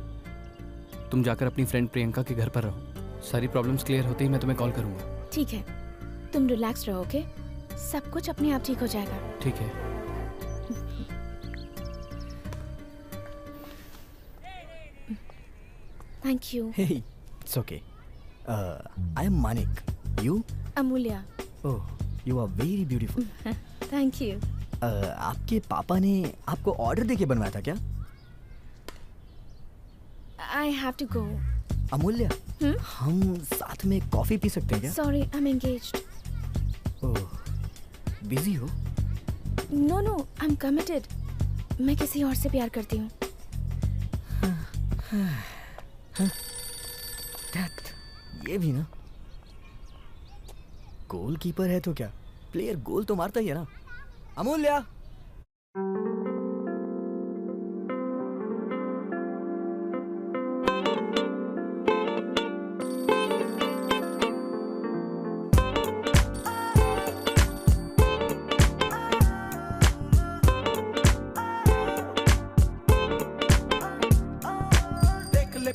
तुम जाकर अपनी फ्रेंड प्रियंका के घर पर रहो। सारी प्रॉब्लम्स क्लियर होते ही मैं तुम्हें कॉल करूंगा। ठीक है, तुम रिलैक्स रहो। ओके, सब कुछ अपने आप ठीक हो जाएगा। ठीक है। Thank you. Hey, it's okay. I am Manik. You? Amulya. Oh, you are very beautiful. Thank you. आपके पापा ने आपको ऑर्डर देके बनवाया था क्या? I have to go. Amulya, हम साथ में कॉफी पी सकते हैं क्या? Sorry, I'm engaged. Oh, busy हो? No, no, I'm committed. मैं किसी और से प्यार करती हूँ। ये भी ना, गोलकीपर है तो क्या, प्लेयर गोल तो मारता ही है ना। अमूल्या,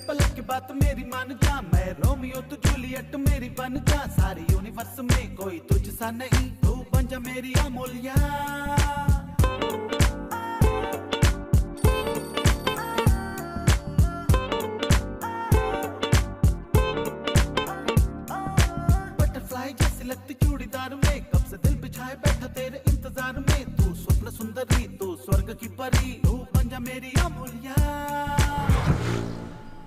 पलक की बात मेरी मान जा, मैं रोमियो तू जूलियट मेरी बन जा। सारी यूनिवर्स में कोई तुझ सा नहीं, तू बन जा मेरी अमूल्या। स्वर्ग की परी तू बन जा मेरी अमूल्या।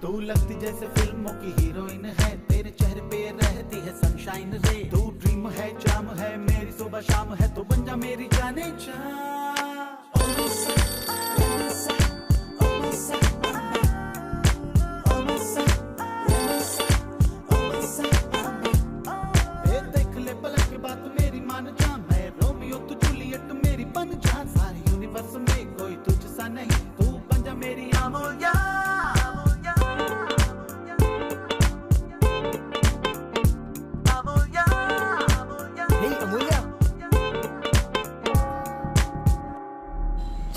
तू लगती जैसे फिल्मों की हीरोइन है, तेरे चेहरे पे रहती है सनशाइन रे। तू ड्रीम है, जाम है, मेरी सुबह शाम है, तू बन जा मेरी जाने जा। देख ले पलक के बाद मेरी मान जा, मैं रोमियो तू जूलियट मेरी बन जा। सारे यूनिवर्स में कोई तुझसा नहीं, तू बन जा मेरी अमूल्या।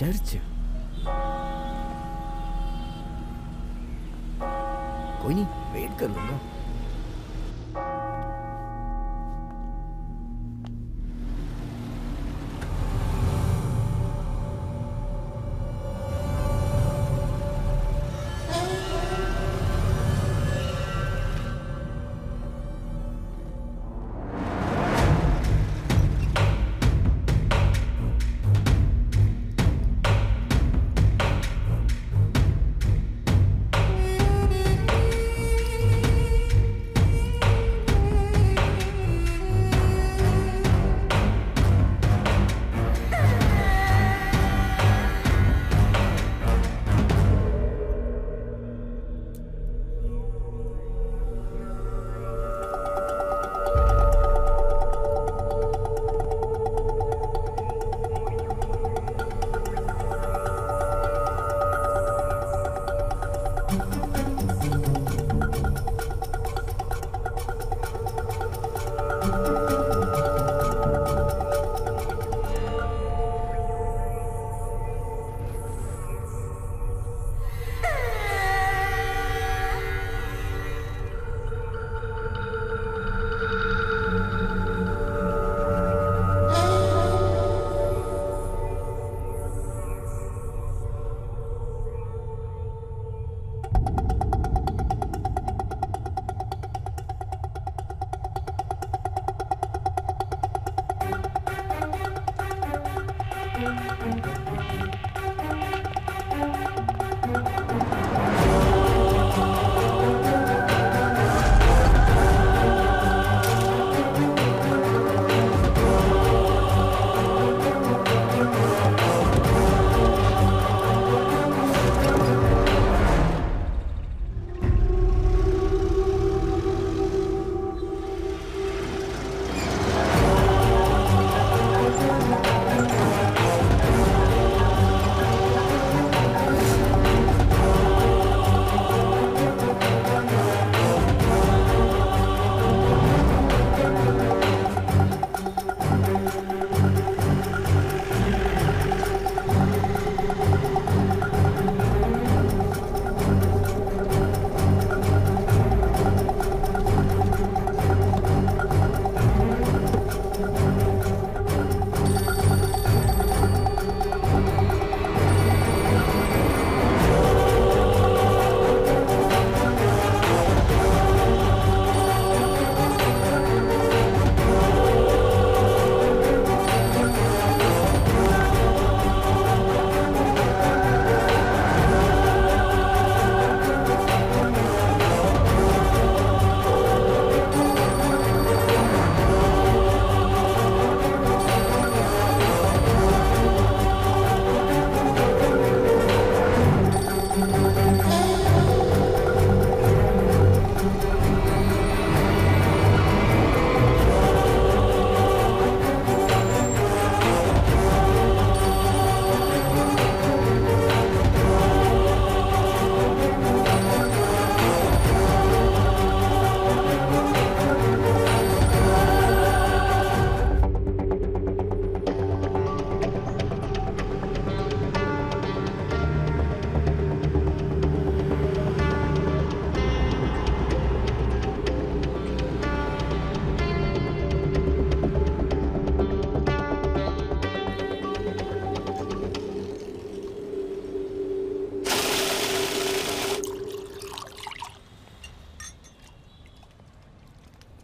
चर्च कोई नहीं, वेट कर लूंगा।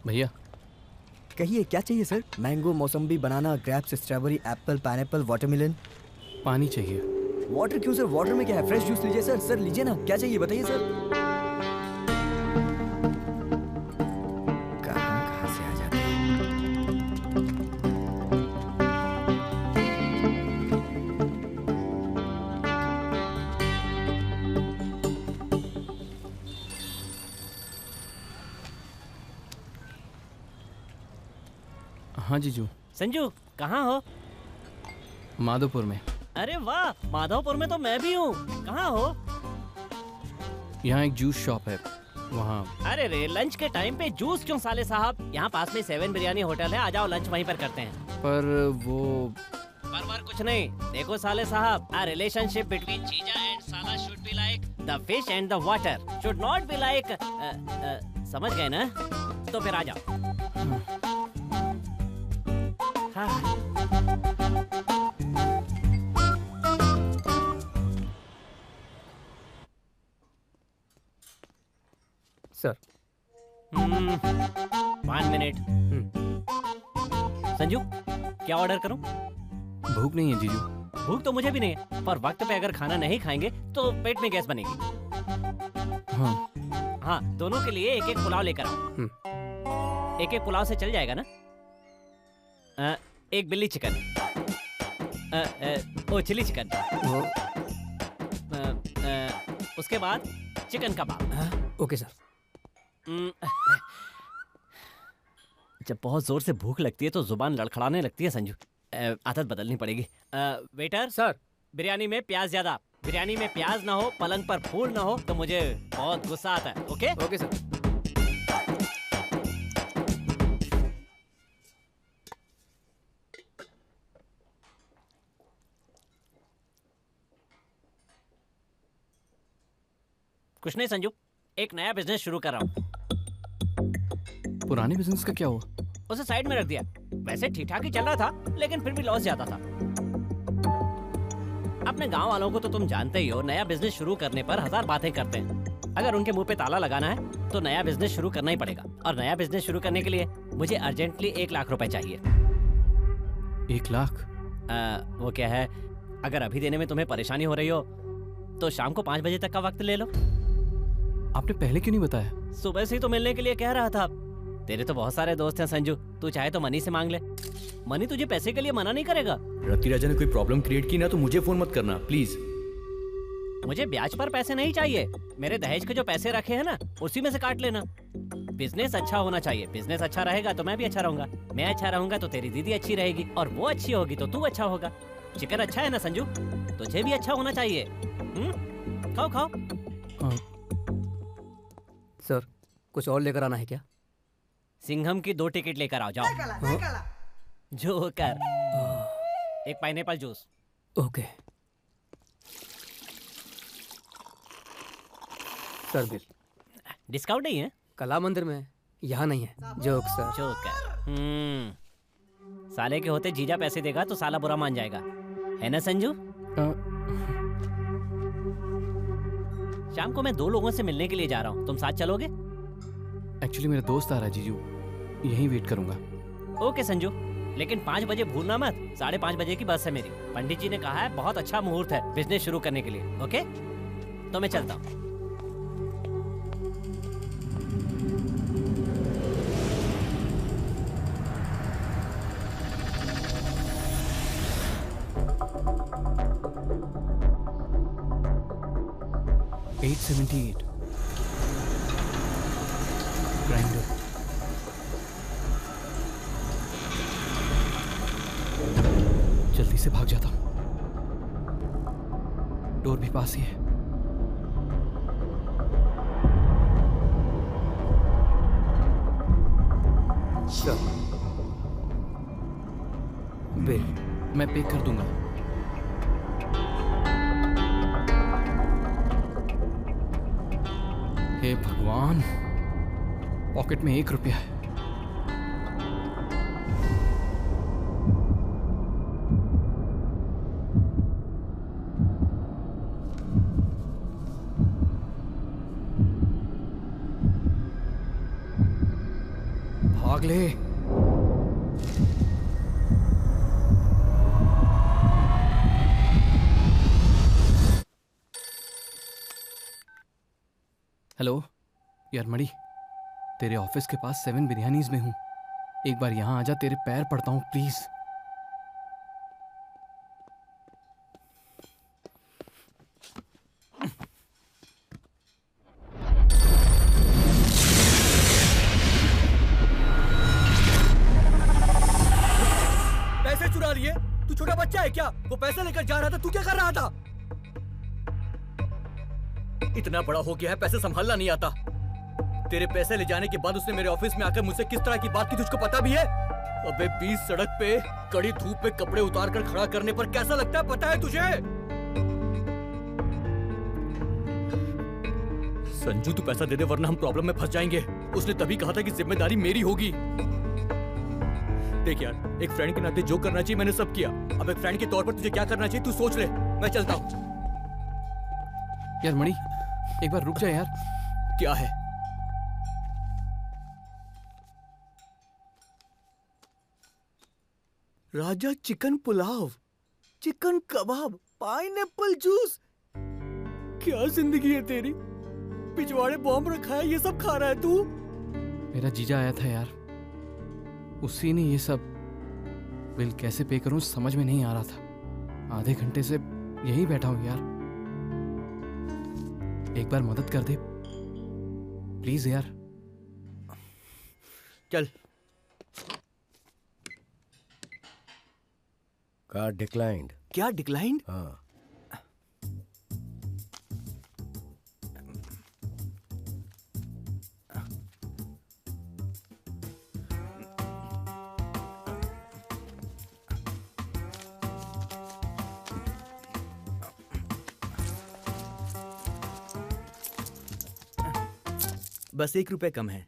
भैया कहिए क्या चाहिए sir? Mango, mosambi, banana, grapes, strawberry, apple, pineapple, watermelon. पानी चाहिए। वाटर क्यों सर? वाटर में क्या है? फ्रेश जूस लीजिए सर। सर लीजिए ना, क्या चाहिए बताइए सर। कहाँ से आ जाते हैं? हाँ जीजू। संजू कहाँ हो? माधोपुर में। अरे वाह, माधवपुर में तो मैं भी हूँ। कहाँ हो? यहाँ एक जूस शॉप है, वहाँ। अरे रे, लंच के टाइम पे जूस क्यों साले साहब? यहाँ पास में 7 बिरयानी होटल है, आ जाओ लंच वहीं पर करते हैं। पर वो पर कुछ नहीं। देखो साले साहब, a relationship between जीजा and साला should be like the fish and the water, should not be like समझ गए ना? तो फिर आ जाओ। हाँ। Sir 1 minute. संजू क्या ऑर्डर करूं? भूख नहीं है जीजू। भूख तो मुझे भी नहीं है, पर वक्त पे अगर खाना नहीं खाएंगे तो पेट में गैस बनेगी। हाँ, दोनों के लिए एक एक पुलाव लेकर आओ। एक एक पुलाव से चल जाएगा ना? एक बिल्ली चिकन, ओ चिली चिकन, उसके बाद चिकन कबाब। Okay sir. जब बहुत जोर से भूख लगती है तो जुबान लड़खड़ाने लगती है संजू। आदत बदलनी पड़ेगी। वेटर सर, बिरयानी में प्याज ज्यादा। बिरयानी में प्याज ना हो, पलंग पर फूल ना हो तो मुझे बहुत गुस्सा आता है। Okay okay sir. कुछ नहीं संजू, एक नया बिजनेस शुरू कर रहा हूँ। पुराने बिजनेस का क्या हुआ? उसे साइड में रख दिया। वैसे ठीक ठाक ही चल रहा था, लेकिन फिर भी लॉस ज्यादा था। अपने गांव वालों को तो तुम जानते ही हो, नया बिजनेस शुरू करने पर 1000 बातें करते हैं। अगर उनके मुंह पे ताला लगाना है तो नया बिजनेस शुरू करना ही पड़ेगा। और नया बिजनेस शुरू करने के लिए मुझे अर्जेंटली 1 लाख रुपए चाहिए। 1 लाख? वो क्या है, अगर अभी देने में तुम्हें परेशानी हो रही हो तो शाम को 5 बजे तक का वक्त ले लो। आपने पहले क्यों नहीं बताया? सुबह से ही तो मिलने के लिए कह रहा था। तेरे तो बहुत सारे दोस्त हैं संजू, तू चाहे तो मनी से मांग ले। मनी तुझे पैसे के लिए मना नहीं करेगा। रति राजा ने कोई प्रॉब्लम क्रिएट की ना तो मुझे फोन मत करना प्लीज। मुझे ब्याज पर पैसे नहीं चाहिए। मेरे दहेज के जो पैसे रखे हैं ना, उसी में से काट लेना। बिजनेस अच्छा होना चाहिए। बिजनेस अच्छा रहेगा तो मैं भी अच्छा रहूंगा। मैं अच्छा रहूंगा तो तेरी दीदी अच्छी रहेगी, और वो अच्छी होगी तो तू अच्छा होगा। चिकन अच्छा है ना संजू? तुझे भी अच्छा होना चाहिए। खाओ खाओ। सर, कुछ और लेकर आना है क्या? सिंघम की 2 टिकट लेकर आओ, जाओ। जोकर, एक pineapple juice. Okay sir. Bill discount नहीं है? कला मंदिर में है, यहाँ नहीं है। Joke sir. जोकर। साले के होते जीजा पैसे देगा तो साला बुरा मान जाएगा, है ना संजू? शाम को मैं 2 लोगों से मिलने के लिए जा रहा हूँ, तुम साथ चलोगे? एक्चुअली मेरा दोस्त आ रहा है जीजू, यहीं वेट करूंगा। ओके संजू, लेकिन 5 बजे भूलना मत। 5:30 बजे की बस है मेरी। पंडित जी ने कहा है बहुत अच्छा मुहूर्त है बिजनेस शुरू करने के लिए। ओके, तो मैं चलता हूँ। $878 ग्राइंडर। जल्दी से भाग जाता हूँ, डोर भी पास ही है। बिल मैं पे कर दूंगा। हे भगवान, पॉकेट में 1 रुपया है। भाग ले। हेलो यार मणि, तेरे ऑफिस के पास 7 बिरयानीज में हूँ। एक बार यहाँ आजा, तेरे पैर पड़ता हूँ प्लीज। पैसे चुरा लिए? तू छोटा बच्चा है क्या? वो पैसे लेकर जा रहा था, तू क्या कर रहा था? इतना बड़ा हो गया है, पैसे संभालना नहीं आता। तेरे पैसे ले जाने के बाद उसने मेरे ऑफिस में आकर मुझसे किस तरह की बात की, तुझको पता भी है? अबे 20 सड़क पे कड़ी धूप में कपड़े उतार कर खड़ा करने पर कैसा लगता है, पता है तुझे? संजू तू पैसा दे दे वरना हम प्रॉब्लम में फंस जाएंगे। उसने तभी कहा था कि जिम्मेदारी मेरी होगी। देख यार, एक फ्रेंड के नाते जो करना चाहिए मैंने सब किया। अब एक फ्रेंड के तौर पर तुझे क्या करना चाहिए तू सोच ले। मैं चलता हूँ। यार मणि, एक बार रुक जा यार। क्या है? राजा चिकन पुलाव, चिकन कबाब, पाइनएप्पल जूस। क्या जिंदगी है तेरी? पिछवाड़े बॉम्ब रखा है, ये सब खा रहा है तू? मेरा जीजा आया था यार, उसी ने ये सब। बिल कैसे पे करूं समझ में नहीं आ रहा था। आधे घंटे से यहीं बैठा हूं यार। एक बार मदद कर दे प्लीज यार। चल। Card declined. क्या डिक्लाइंड? हाँ। बस 1 रुपए कम है।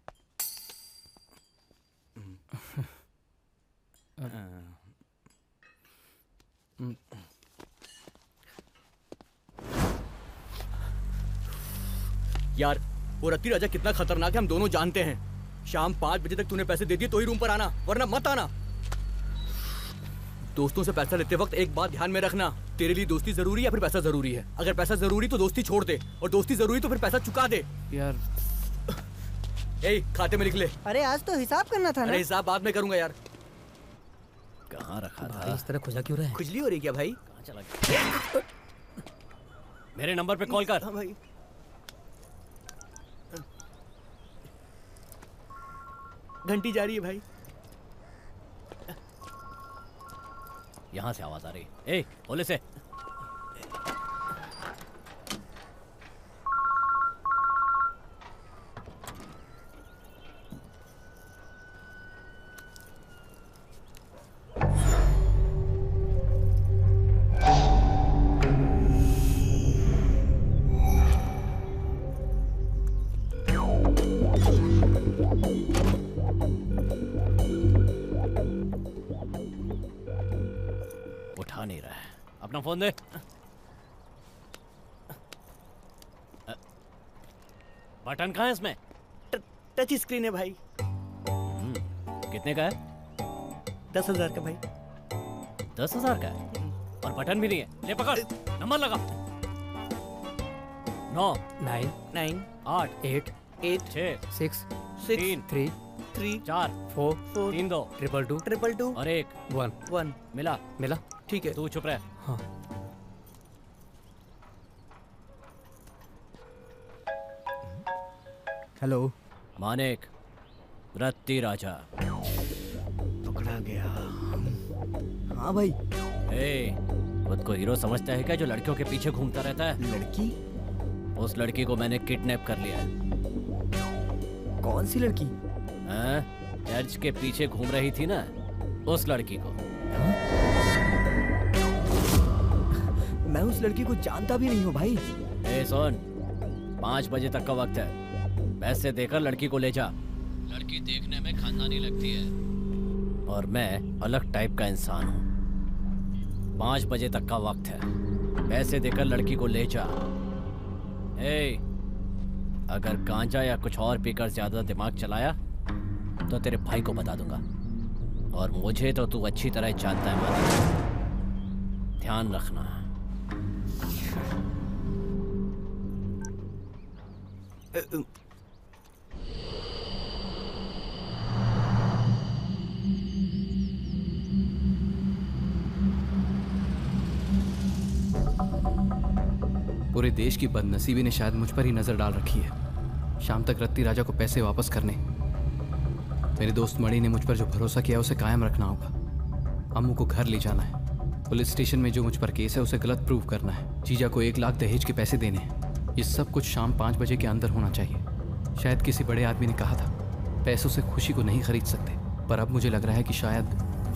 यार वो रत्ती राजा कितना खतरनाक है हम दोनों जानते हैं। शाम 5 बजे तक तूने पैसे दे दिए तो ही रूम पर आना, वरना मत आना। दोस्तों से पैसा लेते वक्त एक बात ध्यान में रखना, तेरे लिए दोस्ती जरूरी है या फिर पैसा जरूरी है? अगर पैसा जरूरी तो दोस्ती छोड़ दे, और दोस्ती जरूरी तो फिर पैसा चुका दे। यार ए, खाते में लिख ले। अरे आज तो हिसाब करना था ना। अरे हिसाब बाद में करूंगा यार। कहाँ रखा था? इस तरह खुजा क्यों रहा है? खुजली हो रही क्या भाई? कहाँ चला गया? मेरे नंबर पे कॉल कर। हाँ भाई। घंटी जा रही है भाई। यहाँ से आवाज आ रही है। ए, बोले से। उठा नहीं रहा है, अपना फोन दे। बटन कहाँ है इसमें? टच स्क्रीन है भाई। कितने का है? 10,000 का भाई। 10,000 का है और बटन भी नहीं है। ले पकड़, नंबर लगा। 9 9 9 8 8 8 6 6 3 3 3 4 4 3 2 2 2 और 1 1 मिला। मिला। ठीक है। तू चुप रह। हाँ। हेलो मानिक, रत्ती राजा। पकड़ा गया। हाँ भाई। ए, खुद को हीरो समझता है क्या जो लड़कियों के पीछे घूमता रहता है? लड़की? उस लड़की को मैंने किडनैप कर लिया है। कौन सी लड़की? हाँ? चर्च के पीछे घूम रही थी ना, उस लड़की को। मैं उस लड़की को जानता भी नहीं हूँ भाई। ए सुन, 5 बजे तक का वक्त है। पैसे देकर लड़की को ले जा। लड़की देखने में खानदानी लगती है और मैं अलग टाइप का इंसान हूँ। 5 बजे तक का वक्त है। पैसे देकर लड़की को ले जा। ए, अगर गांजा या कुछ और पीकर ज्यादा दिमाग चलाया तो तेरे भाई को बता दूंगा, और मुझे तो तू अच्छी तरह जानता है मानिक। ध्यान रखना। पूरे देश की बदनसीबी ने शायद मुझ पर ही नजर डाल रखी है। शाम तक रत्ती राजा को पैसे वापस करने, मेरे दोस्त मणि ने मुझ पर जो भरोसा किया उसे कायम रखना होगा। अम्मू को घर ले जाना है, पुलिस स्टेशन में जो मुझ पर केस है उसे गलत प्रूव करना है, जीजा को 1 लाख दहेज के पैसे देने हैं। ये सब कुछ शाम 5 बजे के अंदर होना चाहिए। शायद किसी बड़े आदमी ने कहा था पैसों से खुशी को नहीं खरीद सकते, पर अब मुझे लग रहा है कि शायद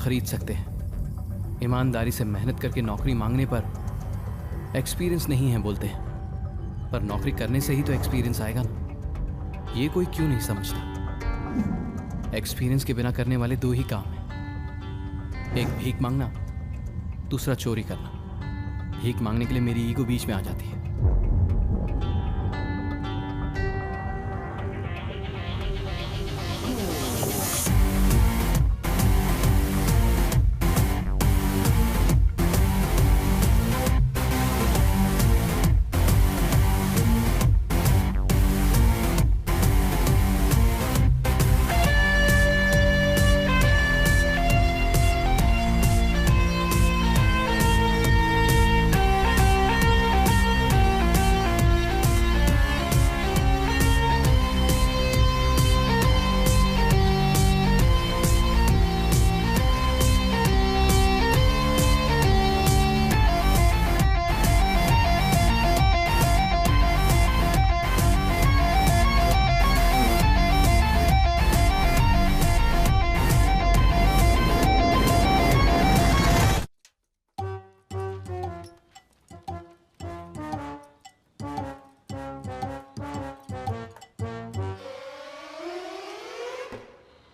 खरीद सकते हैं। ईमानदारी से मेहनत करके नौकरी मांगने पर एक्सपीरियंस नहीं है बोलते हैं, पर नौकरी करने से ही तो एक्सपीरियंस आएगा ना। ये कोई क्यों नहीं समझता। एक्सपीरियंस के बिना करने वाले 2 ही काम हैं, एक भीख मांगना, दूसरा चोरी करना। भीख मांगने के लिए मेरी ईगो बीच में आ जाती है।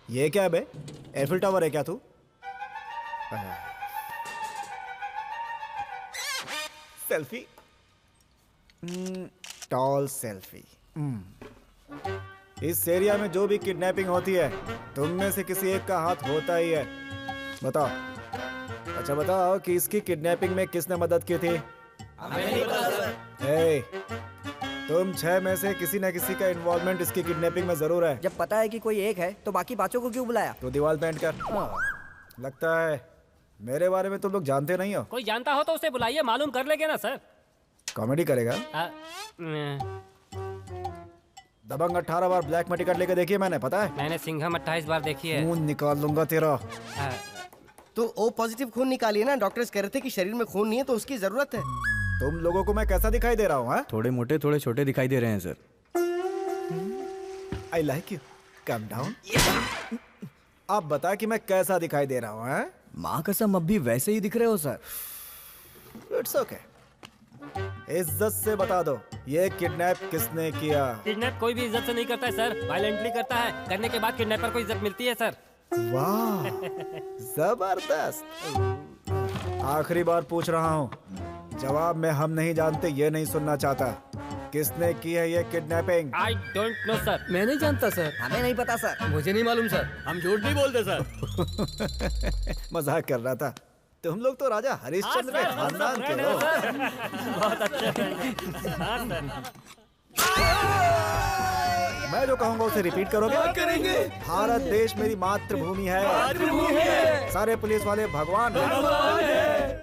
ये क्या है बे? एफिल टावर है क्या तू? Selfie, tall selfie. इस एरिया में जो भी किडनैपिंग होती है तुम में से किसी एक का हाथ होता ही है। बताओ, अच्छा बताओ कि इसकी किडनैपिंग में किसने मदद की थी? हमें नहीं पता सर। तुम 6 में से किसी न किसी का इन्वॉल्वमेंट इसकी किडनैपिंग में जरूर है। जब पता है कि कोई एक है तो बाकी 5 को क्यों बुलाया? तो दीवार पेंट कर। लगता है मेरे बारे में तुम लोग जानते नहीं हो। कोई जानता हो तो उसे बुलाइए, मालूम कर लेंगे ना सर। कॉमेडी करेगा? दबंग 18 बार ब्लैक में टिकट लेके देखी है मैंने, पता है? मैंने सिंघम 28 बार देखी है। खून निकाल लूंगा तेरा। तो ओ पॉजिटिव खून निकालिए ना, डॉक्टर्स कह रहे थे कि शरीर में खून नहीं है तो उसकी जरूरत है। तुम लोगों को मैं कैसा दिखाई दे रहा हूँ? थोड़े मोटे थोड़े छोटे दिखाई दे रहे हैं sir. I like you, come down. आप बता कि मैं कैसा दिखाई दे रहा हूँ? माँ कसम अब भी वैसे ही दिख रहे हो सर। It's okay. इज्जत से बता दो, ये किडनैप किसने किया? किडनैप कोई भी इज्जत से नहीं करता है सर, वायलेंटली करता है। करने के बाद किडनैपर को इज्जत मिलती है सर। वाह, जबरदस्त। आखिरी बार पूछ रहा हूँ, जवाब में हम नहीं जानते ये नहीं सुनना चाहता। किसने की है ये kidnapping? I don't know sir. मैं नहीं जानता सर। हमें नहीं पता सर। मुझे नहीं मालूम सर। हम झूठ नहीं बोलते सर। मजाक कर रहा था। तुम लोग तो राजा हरिश्चंद्र के खानदान के हो। बहुत अच्छे। मैं जो कहूँगा उसे रिपीट करोगे? करेंगे। भारत देश मेरी मातृभूमि है। सारे पुलिस वाले भगवान हैं।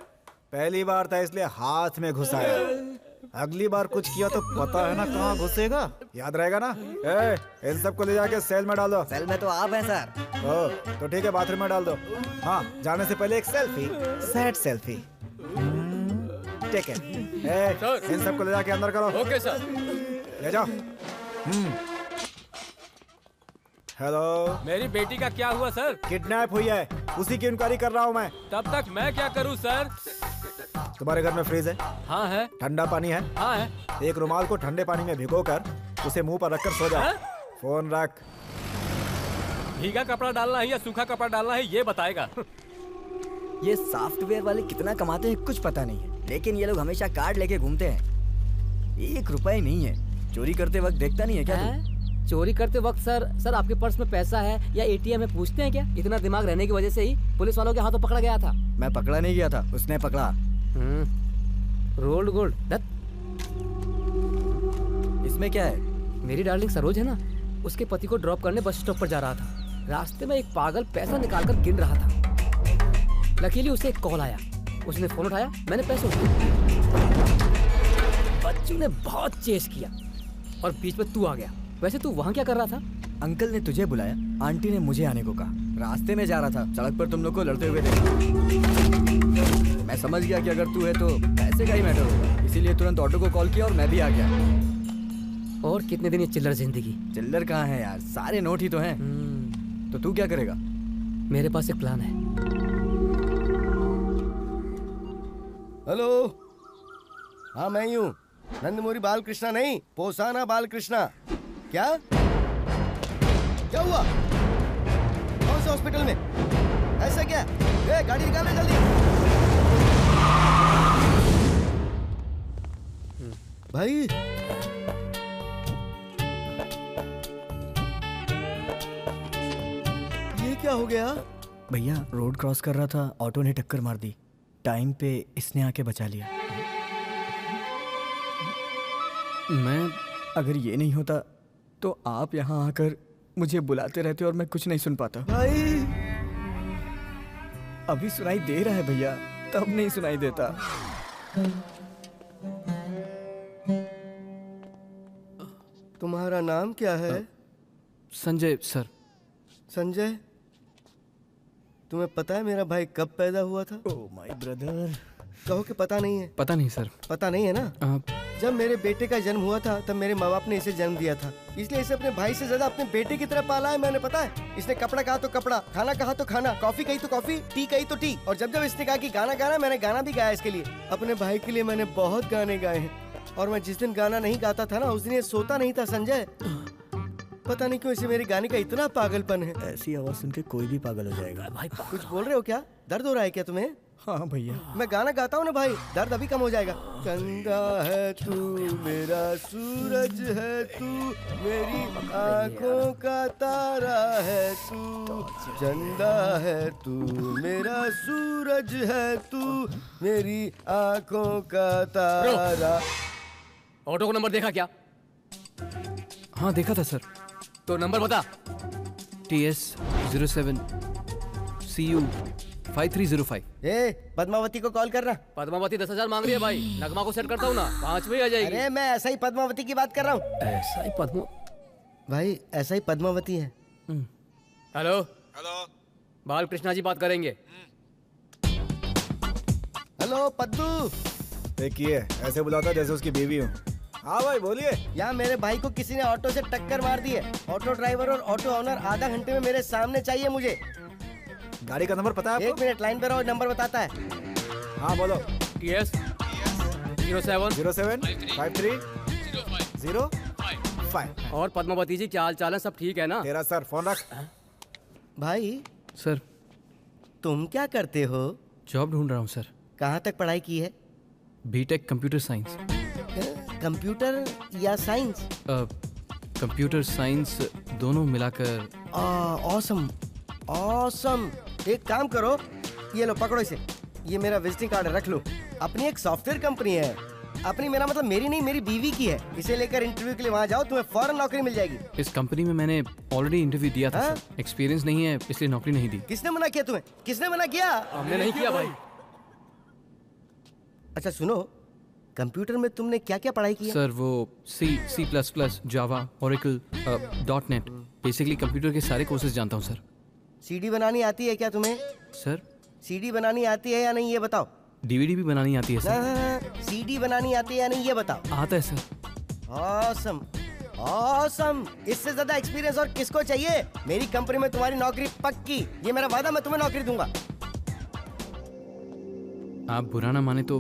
पहली बार था इसलिए हाथ में घुसाया, अगली बार कुछ किया तो पता है ना कहाँ घुसेगा। याद रहेगा ना? इन सबको ले जाके सेल में डाल दो। सेल में तो आप हैं सर। तो ठीक है, बाथरूम में डाल दो। हाँ, जाने से पहले एक सेल्फी, सैड सेल्फी। ठीक है, इन सबको ले जाके अंदर करो। Okay sir. ले जाओ। हेलो, मेरी बेटी का क्या हुआ सर? किडनैप हुई है, उसी की इंक्वायरी कर रहा हूँ मैं। तब तक मैं क्या करूँ सर? तुम्हारे घर में फ्रीज है? हाँ है। ठंडा पानी है? हाँ है। एक रुमाल को ठंडे पानी में भिगोकर उसे मुंह पर रखकर सो जाओ। फोन रख। भीगा कपड़ा डालना है या सूखा कपड़ा डालना है ये बताएगा। ये सॉफ्टवेयर वाले कितना कमाते हैं कुछ पता नहीं है, लेकिन ये लोग हमेशा कार्ड लेके घूमते हैं। 1 रुपया नहीं है। चोरी करते वक्त देखता नहीं है क्या तू? चोरी करते वक्त सर आपके पर्स में पैसा है या एटीएम में पूछते हैं क्या? इतना दिमाग रहने की वजह से ही पुलिस वालों के हाथों पकड़ा गया था। मैं पकड़ा नहीं गया था, उसने पकड़ा। Rolled gold. इसमें क्या है? मेरी डार्लिंग सरोज है ना, उसके पति को ड्रॉप करने बस स्टॉप पर जा रहा था। रास्ते में एक पागल पैसा निकालकर गिन रहा था। लकीली उसे एक कॉल आया, उसने फोन उठाया, मैंने पैसे उठाए। बच्चू ने बहुत चेस किया और बीच में तू आ गया। वैसे तू वहाँ क्या कर रहा था? अंकल ने तुझे बुलाया, आंटी ने मुझे आने को कहा। रास्ते में जा रहा था, सड़क पर तुम लोग को लड़ते हुए देखा। मैं समझ गया कि अगर तू है तो पैसे का ही मैटर होगा, इसीलिए तुरंत ऑटो को कॉल किया और मैं भी आ गया। और कितने दिन ये चिल्लर जिंदगी? चिल्लर कहाँ है यार, सारे नोट ही तो हैं। तो तू क्या करेगा? मेरे पास एक प्लान है। हेलो, हाँ मैं ही हूँ, नंदमुरी बालकृष्णा नहीं, पोसाना बालकृष्णा। क्या हुआ? कौन से हॉस्पिटल में? ऐसा क्या? गाड़ी निकालो जल्दी। भाई ये क्या हो गया? भैया रोड क्रॉस कर रहा था, ऑटो ने टक्कर मार दी। टाइम पे इसने आके बचा लिया। अगर ये नहीं होता तो आप यहाँ आकर मुझे बुलाते रहते और मैं कुछ नहीं सुन पाता। भाई अभी सुनाई दे रहा है भैया, तब नहीं सुनाई देता। तुम्हारा नाम क्या है? संजय सर। संजय, तुम्हें पता है मेरा भाई कब पैदा हुआ था? Oh my brother. कहो कि पता नहीं है। पता नहीं सर। पता नहीं है ना? जब मेरे बेटे का जन्म हुआ था तब मेरे माँ बाप ने इसे जन्म दिया था, इसलिए इसे अपने भाई से ज्यादा अपने बेटे की तरह पाला है मैंने। पता है, इसने कपड़ा कहा तो कपड़ा, खाना कहा तो खाना, कॉफी कही तो कॉफी, टी कही तो टी, और जब जब इसने कहा कि गाना गाना, मैंने गाना भी गाया इसके लिए। अपने भाई के लिए मैंने बहुत गाने गाए हैं, और मैं जिस दिन गाना नहीं गाता था ना, उस दिन ये सोता नहीं था। संजय, पता नहीं क्यों इसे मेरे गाने का इतना पागलपन है। ऐसी आवाज सुन के कोई भी पागल हो जाएगा। भाई कुछ बोल रहे हो क्या? दर्द हो रहा है क्या तुम्हें? हाँ भैया, मैं गाना गाता हूँ ना भाई, दर्द अभी कम हो जाएगा। चंदा है तू मेरा सूरज है, तू मेरी आंखों का तारा है, तू चंदा है तू मेरा सूरज है, तू मेरी आंखों का तारा। ऑटो का नंबर देखा क्या? हाँ देखा था सर। तो नंबर बता। TS 07 CU 5305। पद्मावती को कॉल करना। पद्मावती 10,000 मांग रही है भाई। नगमा को सेट करता हूँ ना, 5 में ही आ जाएगी। अरे मैं ऐसा ही पद्मावती की बात कर रहा हूँ। ऐसा ही भाई ऐसा ही पद्मावती है। हेलो बालकृष्णा जी बात करेंगे। हेलो पद्दू। देखिए ऐसे बुलाता जैसे उसकी बीवी हूँ। हाँ भाई बोलिए। यहाँ मेरे भाई को किसी ने ऑटो से टक्कर मार दी है। ऑटो ड्राइवर और ऑटो ओनर आधा घंटे में मेरे सामने चाहिए मुझे। गाड़ी का नंबर पता है आपको? 1 मिनट लाइन पर रहो, नंबर बताता है। हाँ बोलो। TS 07 53 05। और पद्मावती जी क्या हाल चाल है? सब ठीक है ना? तेरा सर फोन रख। भाई सर तुम क्या करते हो? जॉब ढूंढ रहा हूँ सर। कहाँ तक पढ़ाई की है? BTech computer science. कंप्यूटर या साइंस? कंप्यूटर साइंस दोनों मिलाकर। Awesome awesome. एक काम करो, ये लो पकड़ो इसे, ये मेरा विजिटिंग कार्ड रख लो। अपनी एक सॉफ्टवेयर कंपनी है, अपनी मेरा मतलब मेरी नहीं मेरी बीवी की है। इसे लेकर इंटरव्यू के लिए वहाँ जाओ, तुम्हें फौरन नौकरी मिल जाएगी। इस कंपनी में मैंने ऑलरेडी इंटरव्यू दिया था सर। एक्सपीरियंस नहीं है इसलिए नौकरी नहीं दी। किसने मना किया तुम्हें? किसने मना किया? हमने नहीं किया भाई। अच्छा सुनो, कंप्यूटर में तुमने क्या क्या पढ़ाई की है? सर वो C++, जावा, ओरेकल, .NET, बेसिकली कंप्यूटर के सारे कोर्सेज जानता हूँ सर। सीडी बनानी आती है क्या तुम्हें? सर सीडी बनानी आती है या नहीं ये बताओ। DVD भी बनानी आती है सर। सीडी बनानी आती है या नहीं ये बताओ। आता है सर। Awesome awesome. इससे ज्यादा एक्सपीरियंस और किसको चाहिए? मेरी कंपनी में तुम्हारी नौकरी पक्की, ये मेरा वादा, मैं तुम्हें नौकरी दूंगा। आप बुरा ना माने तो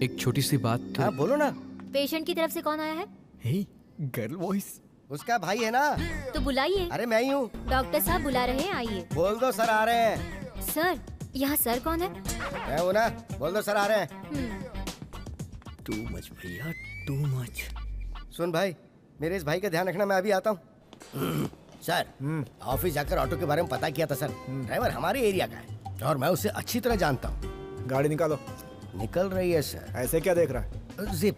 एक छोटी सी बात। हाँ बोलो ना। पेशेंट की तरफ से कौन आया है? हे गर्ल वॉइस। उसका भाई है ना। तो बुलाइए। अरे मैं ही हूँ। डॉक्टर साहब बुला रहे हैं, आइए। बोल दो सर आ रहे हैं। सर यहाँ सर कौन है? मैं हूँ ना, बोल दो सर आ रहे हैं। टू मच भैया, टू मच। सुन भाई, मेरे इस भाई का ध्यान रखना, मैं अभी आता हूँ। सर ऑफिस जाकर ऑटो के बारे में पता किया था सर। ड्राइवर हमारे एरिया का है और मैं उसे अच्छी तरह जानता हूँ। गाड़ी निकालो। निकल रही है सर। ऐसे क्या देख रहा है? जिप।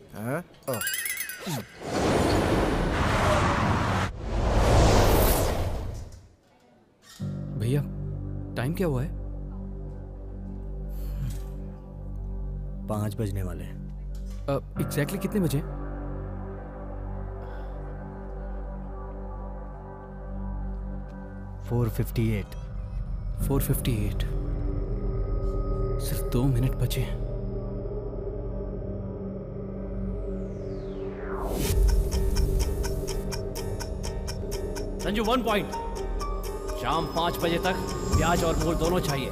टाइम क्या हुआ है? 5 बजने वाले। एग्जैक्टली कितने बजे? $4:58। 4:58। सिर्फ 2 मिनट बचे हैं। संजू 1 पॉइंट। शाम 5 बजे तक ब्याज और मूल दोनों चाहिए।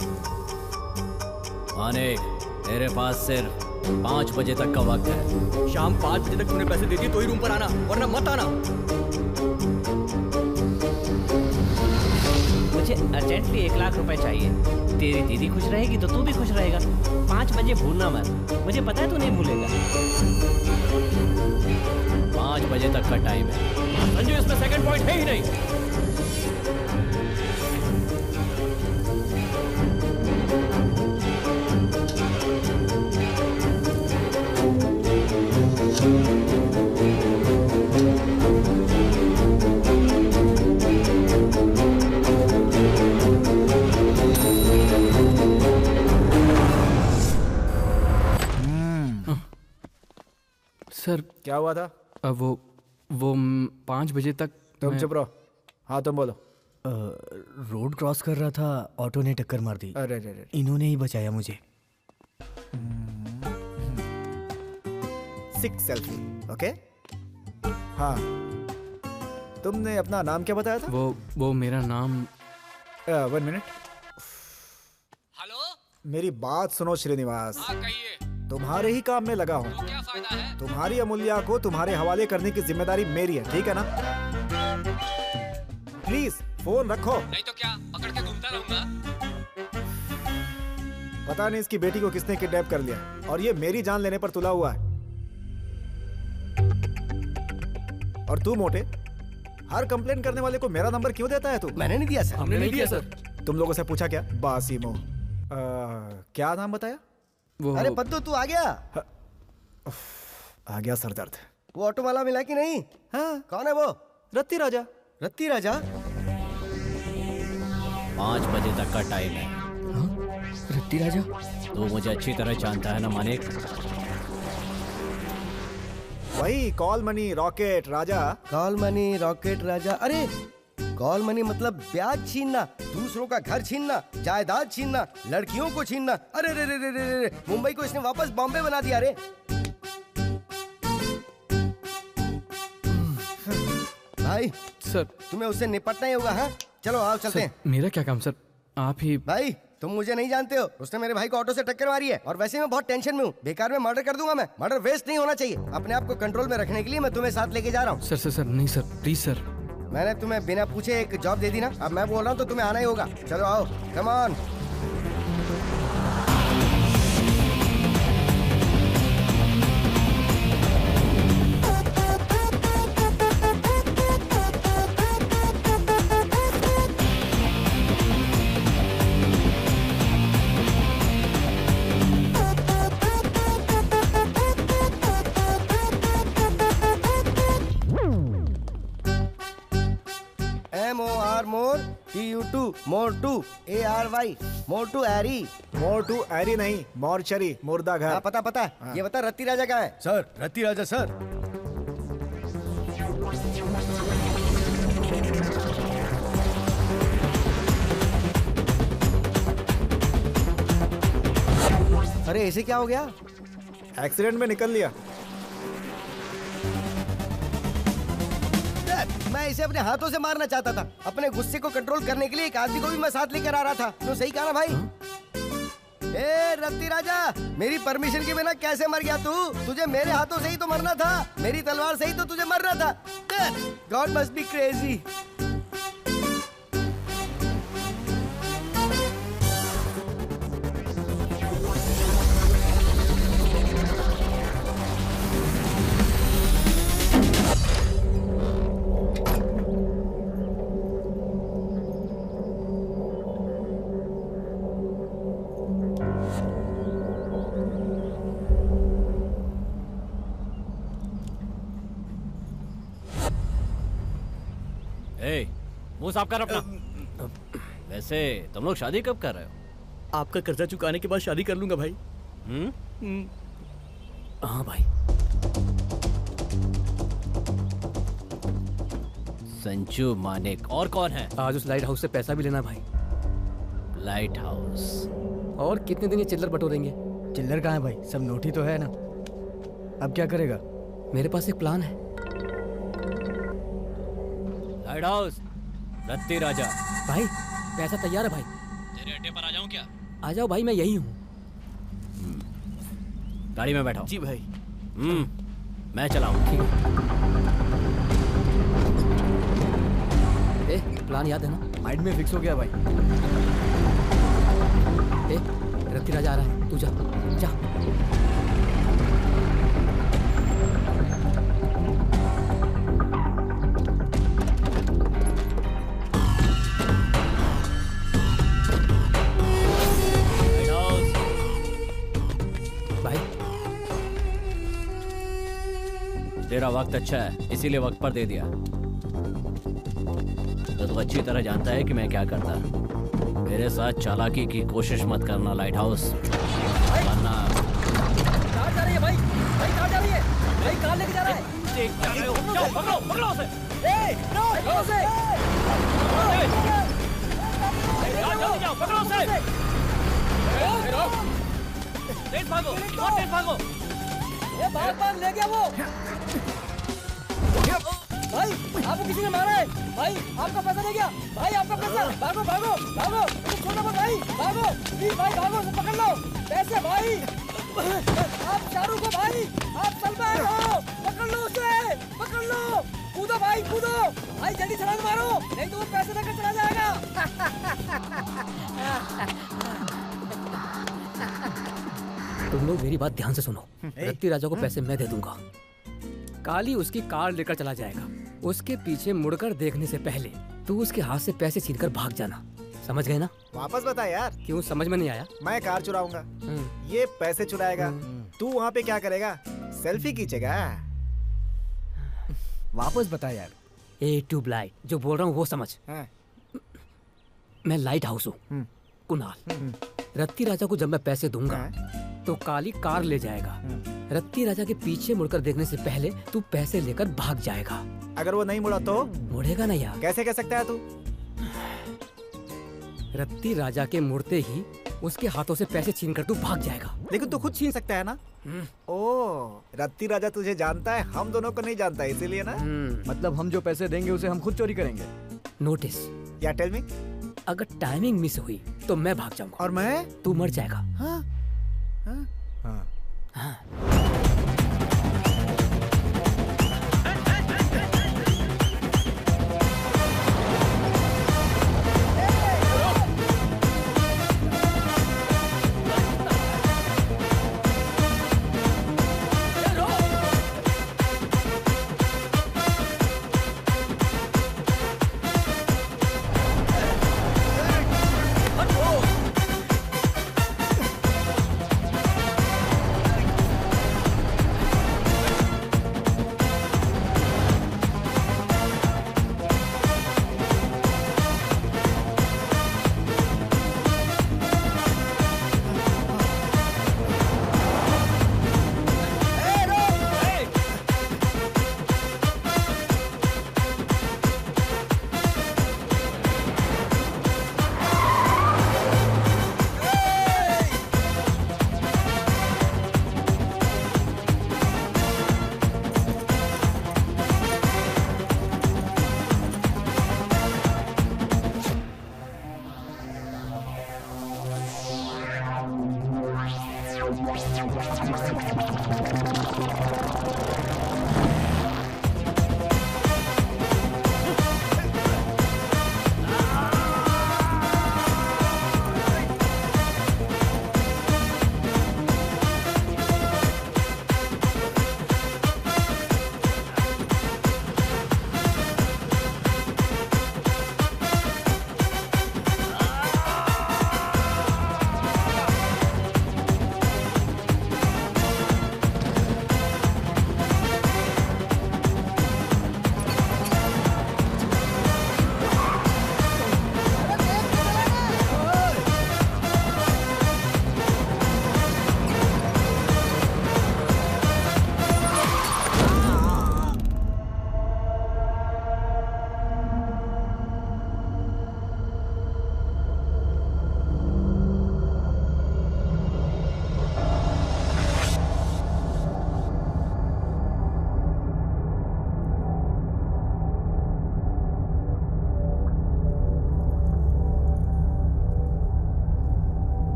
मानिक, तेरे पास सिर्फ 5 बजे तक का वक्त है। शाम 5 बजे तक तुमने पैसे दे दिए तो ही रूम पर आना, वरना मत आना। मुझे अर्जेंटली 1 लाख रुपए चाहिए। तेरी दीदी खुश रहेगी तो तू भी खुश रहेगा। 5 बजे भूलना मत, मुझे पता है तू नहीं भूलेगा। 5 बजे तक का टाइम है। संजू, इसमें सेकंड पॉइंट है ही नहीं। सर क्या हुआ था? वो 5 बजे तक तुम चुप रहो। हाँ तुम बोलो। रोड क्रॉस कर रहा था, ऑटो ने टक्कर मार दी। अरे अरे अरे। इन्होंने ही बचाया मुझे। 6 सेल्फी। ओके। हाँ, तुमने अपना नाम क्या बताया था? वो मेरा नाम 1 मिनट। हेलो, मेरी बात सुनो श्रीनिवास। हाँ कहिए। तुम्हारे ही काम में लगा हूँ। तो क्या फायदा है? तुम्हारी अमूल्या को तुम्हारे हवाले करने की जिम्मेदारी मेरी है, ठीक है ना? प्लीज फोन रखो। नहीं तो क्या पकड़ के घूमता रहूंगा। पता नहीं इसकी बेटी को किसने किडनैप कर लिया और ये मेरी जान लेने पर तुला हुआ है। और तू मोटे, हर कंप्लेन करने वाले को मेरा नंबर क्यों देता है तू? मैंने नहीं दिया सर। हमने नहीं दिया सर। तुम लोगों से पूछा क्या? बासीमो। क्या नाम बताया? अरे बद्दू, तू आ गया? आ गया सर दर्द। वो ऑटो वाला मिला कि नहीं? हाँ। कौन है वो? रत्ती राजा। रत्ती राजा? 5 बजे तक का टाइम है। रत्ती राजा? तू मुझे अच्छी तरह जानता है ना मानिक? वही कॉल मनी रॉकेट राजा। कॉल मनी रॉकेट राजा? अरे कॉल मनी मतलब ब्याज छीनना, दूसरों का घर छीनना, जायदाद छीनना, लड़कियों को छीनना। अरे रे रे रे रे रे, मुंबई को इसने वापस बॉम्बे बना दिया रे। भाई सर, तुम्हें उससे निपटना ही होगा। हाँ चलो आओ चलते हैं। मेरा क्या काम सर? आप ही। भाई तुम मुझे नहीं जानते हो, उसने मेरे भाई को ऑटो से टक्कर मारी है और वैसे मैं बहुत टेंशन में हूँ। बेकार में मर्डर कर दूंगा मैं। मर्डर वेस्ट नहीं होना चाहिए। अपने आप को कंट्रोल में रखने के लिए मैं तुम्हें साथ लेके जा रहा हूँ। सर सर सर नहीं सर, प्लीज सर। मैंने तुम्हें बिना पूछे एक जॉब दे दी ना, अब मैं बोल रहा हूँ तो तुम्हें आना ही होगा। चलो आओ, कम ऑन। MOR मोर, TU2 मोर टू, ARY mortuary. Mortuary नहीं, मॉर्चरी, मुर्दा घर। हाँ पता पता। हाँ। ये बता रत्ती राजा कहाँ है? सर रत्ती राजा सर। अरे ऐसे क्या हो गया? एक्सीडेंट में निकल लिया। मैं इसे अपने हाथों से मारना चाहता था। अपने गुस्से को कंट्रोल करने के लिए एक आदमी को भी मैं साथ लेकर आ रहा था। तो सही कहा ना भाई? ए रत्ती राजा, मेरी परमिशन के बिना कैसे मर गया तू? तुझे मेरे हाथों से ही तो मरना था। मेरी तलवार से ही तो तुझे मरना था। God must be crazy. मुंह साफ कर अपना। वैसे तुम लोग शादी कब कर रहे हो? आपका कर्जा चुकाने के बाद शादी कर लूंगा भाई। हाँ भाई। संजू मानिक। और कौन है? आज उस लाइट हाउस से पैसा भी लेना भाई। Light house? और कितने दिन ये चिल्लर बटोरेंगे? चिल्लर कहाँ है भाई? सब नोट ही तो है ना। अब क्या करेगा? मेरे पास एक प्लान है। लाइट हाउस, रत्ती राजा। भाई पैसा तैयार है भाई। तेरे अड्डे पर आ जाऊं क्या? आ जाओ भाई, मैं यही हूँ। गाड़ी में बैठाओ। जी भाई। मैं चलाऊं। ठीक है। प्लान याद है ना? माइंड में फिक्स हो गया भाई। रत्ती राजा आ रहा है, तू जा जा। भाई तेरा वक्त अच्छा है, इसीलिए वक्त पर दे दिया। तो अच्छी तरह जानता है कि मैं क्या करता। मेरे साथ चालाकी की कोशिश मत करना लाइट हाउस, वरना। कार जा रही है भाई, भाई कार जा रही है, भाई कार लेके जा रहा है। जाओ, पकड़ो, पकड़ो उसे। पकड़ो उसे। जाओ, पकड़ो उसे। तेज भागो, और तेज भागो। ये भाग ले गया वो। भाई आपको किसी ने मारा है। भाई आपका पैसा ले गया। भाई आपका पैसा। भागो भागो भागो, छोड़ो मत भाई, भागो प्लीज भाई, भागो पकड़ लो पैसे भाई। आप शाहरुख को भाई, आप सलमान हो, पकड़ लो उसे, पकड़ लो। कूदो भाई कूदो भाई, जल्दी छलांग मारो, नहीं तो वो पैसे लेकर चला जाएगा। तुम लोग मेरी बात ध्यान से सुनो। रत्ती राजा को पैसे मैं दे दूंगा। काली उसकी कार लेकर चला जाएगा। उसके पीछे मुड़कर देखने से पहले तू उसके हाथ से पैसे छीनकर भाग जाना। समझ गए ना? वापस बता यार। क्यों समझ में नहीं आया? मैं कार चुराऊंगा, ये पैसे चुराएगा, तू वहाँ पे क्या करेगा? सेल्फी खींचेगा। वापस बता यार। ए ट्यूबलाइट, जो बोल रहा हूँ वो समझ। मैं लाइट हाउस हूँ, कुणाल। रत्ती राजा को जब मैं पैसे दूंगा तो काली कार ले जाएगा। रत्ती राजा के पीछे मुड़कर देखने से पहले तू पैसे लेकर भाग जाएगा। अगर वो नहीं मुड़ा तो? मुड़ेगा ना यार। कैसे कह सकता है तू? रत्ती राजा के मुड़ते ही उसके हाथों से पैसे छीनकर तू भाग जाएगा। लेकिन तू खुद छीन सकता है ना? ओ, रत्ती राजा तुझे जानता है, हम दोनों को नहीं जानता, इसीलिए ना? मतलब हम जो पैसे देंगे उसे हम खुद चोरी करेंगे। नोटिस या टेल मी। अगर टाइमिंग मिस हुई तो मैं भाग जाऊंगा। और मैं? तू मर जाएगा। हाँ? हाँ? हाँ।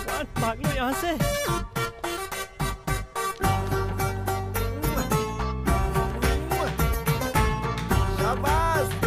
भगवान, भाग लो यहाँ से। शाबाश।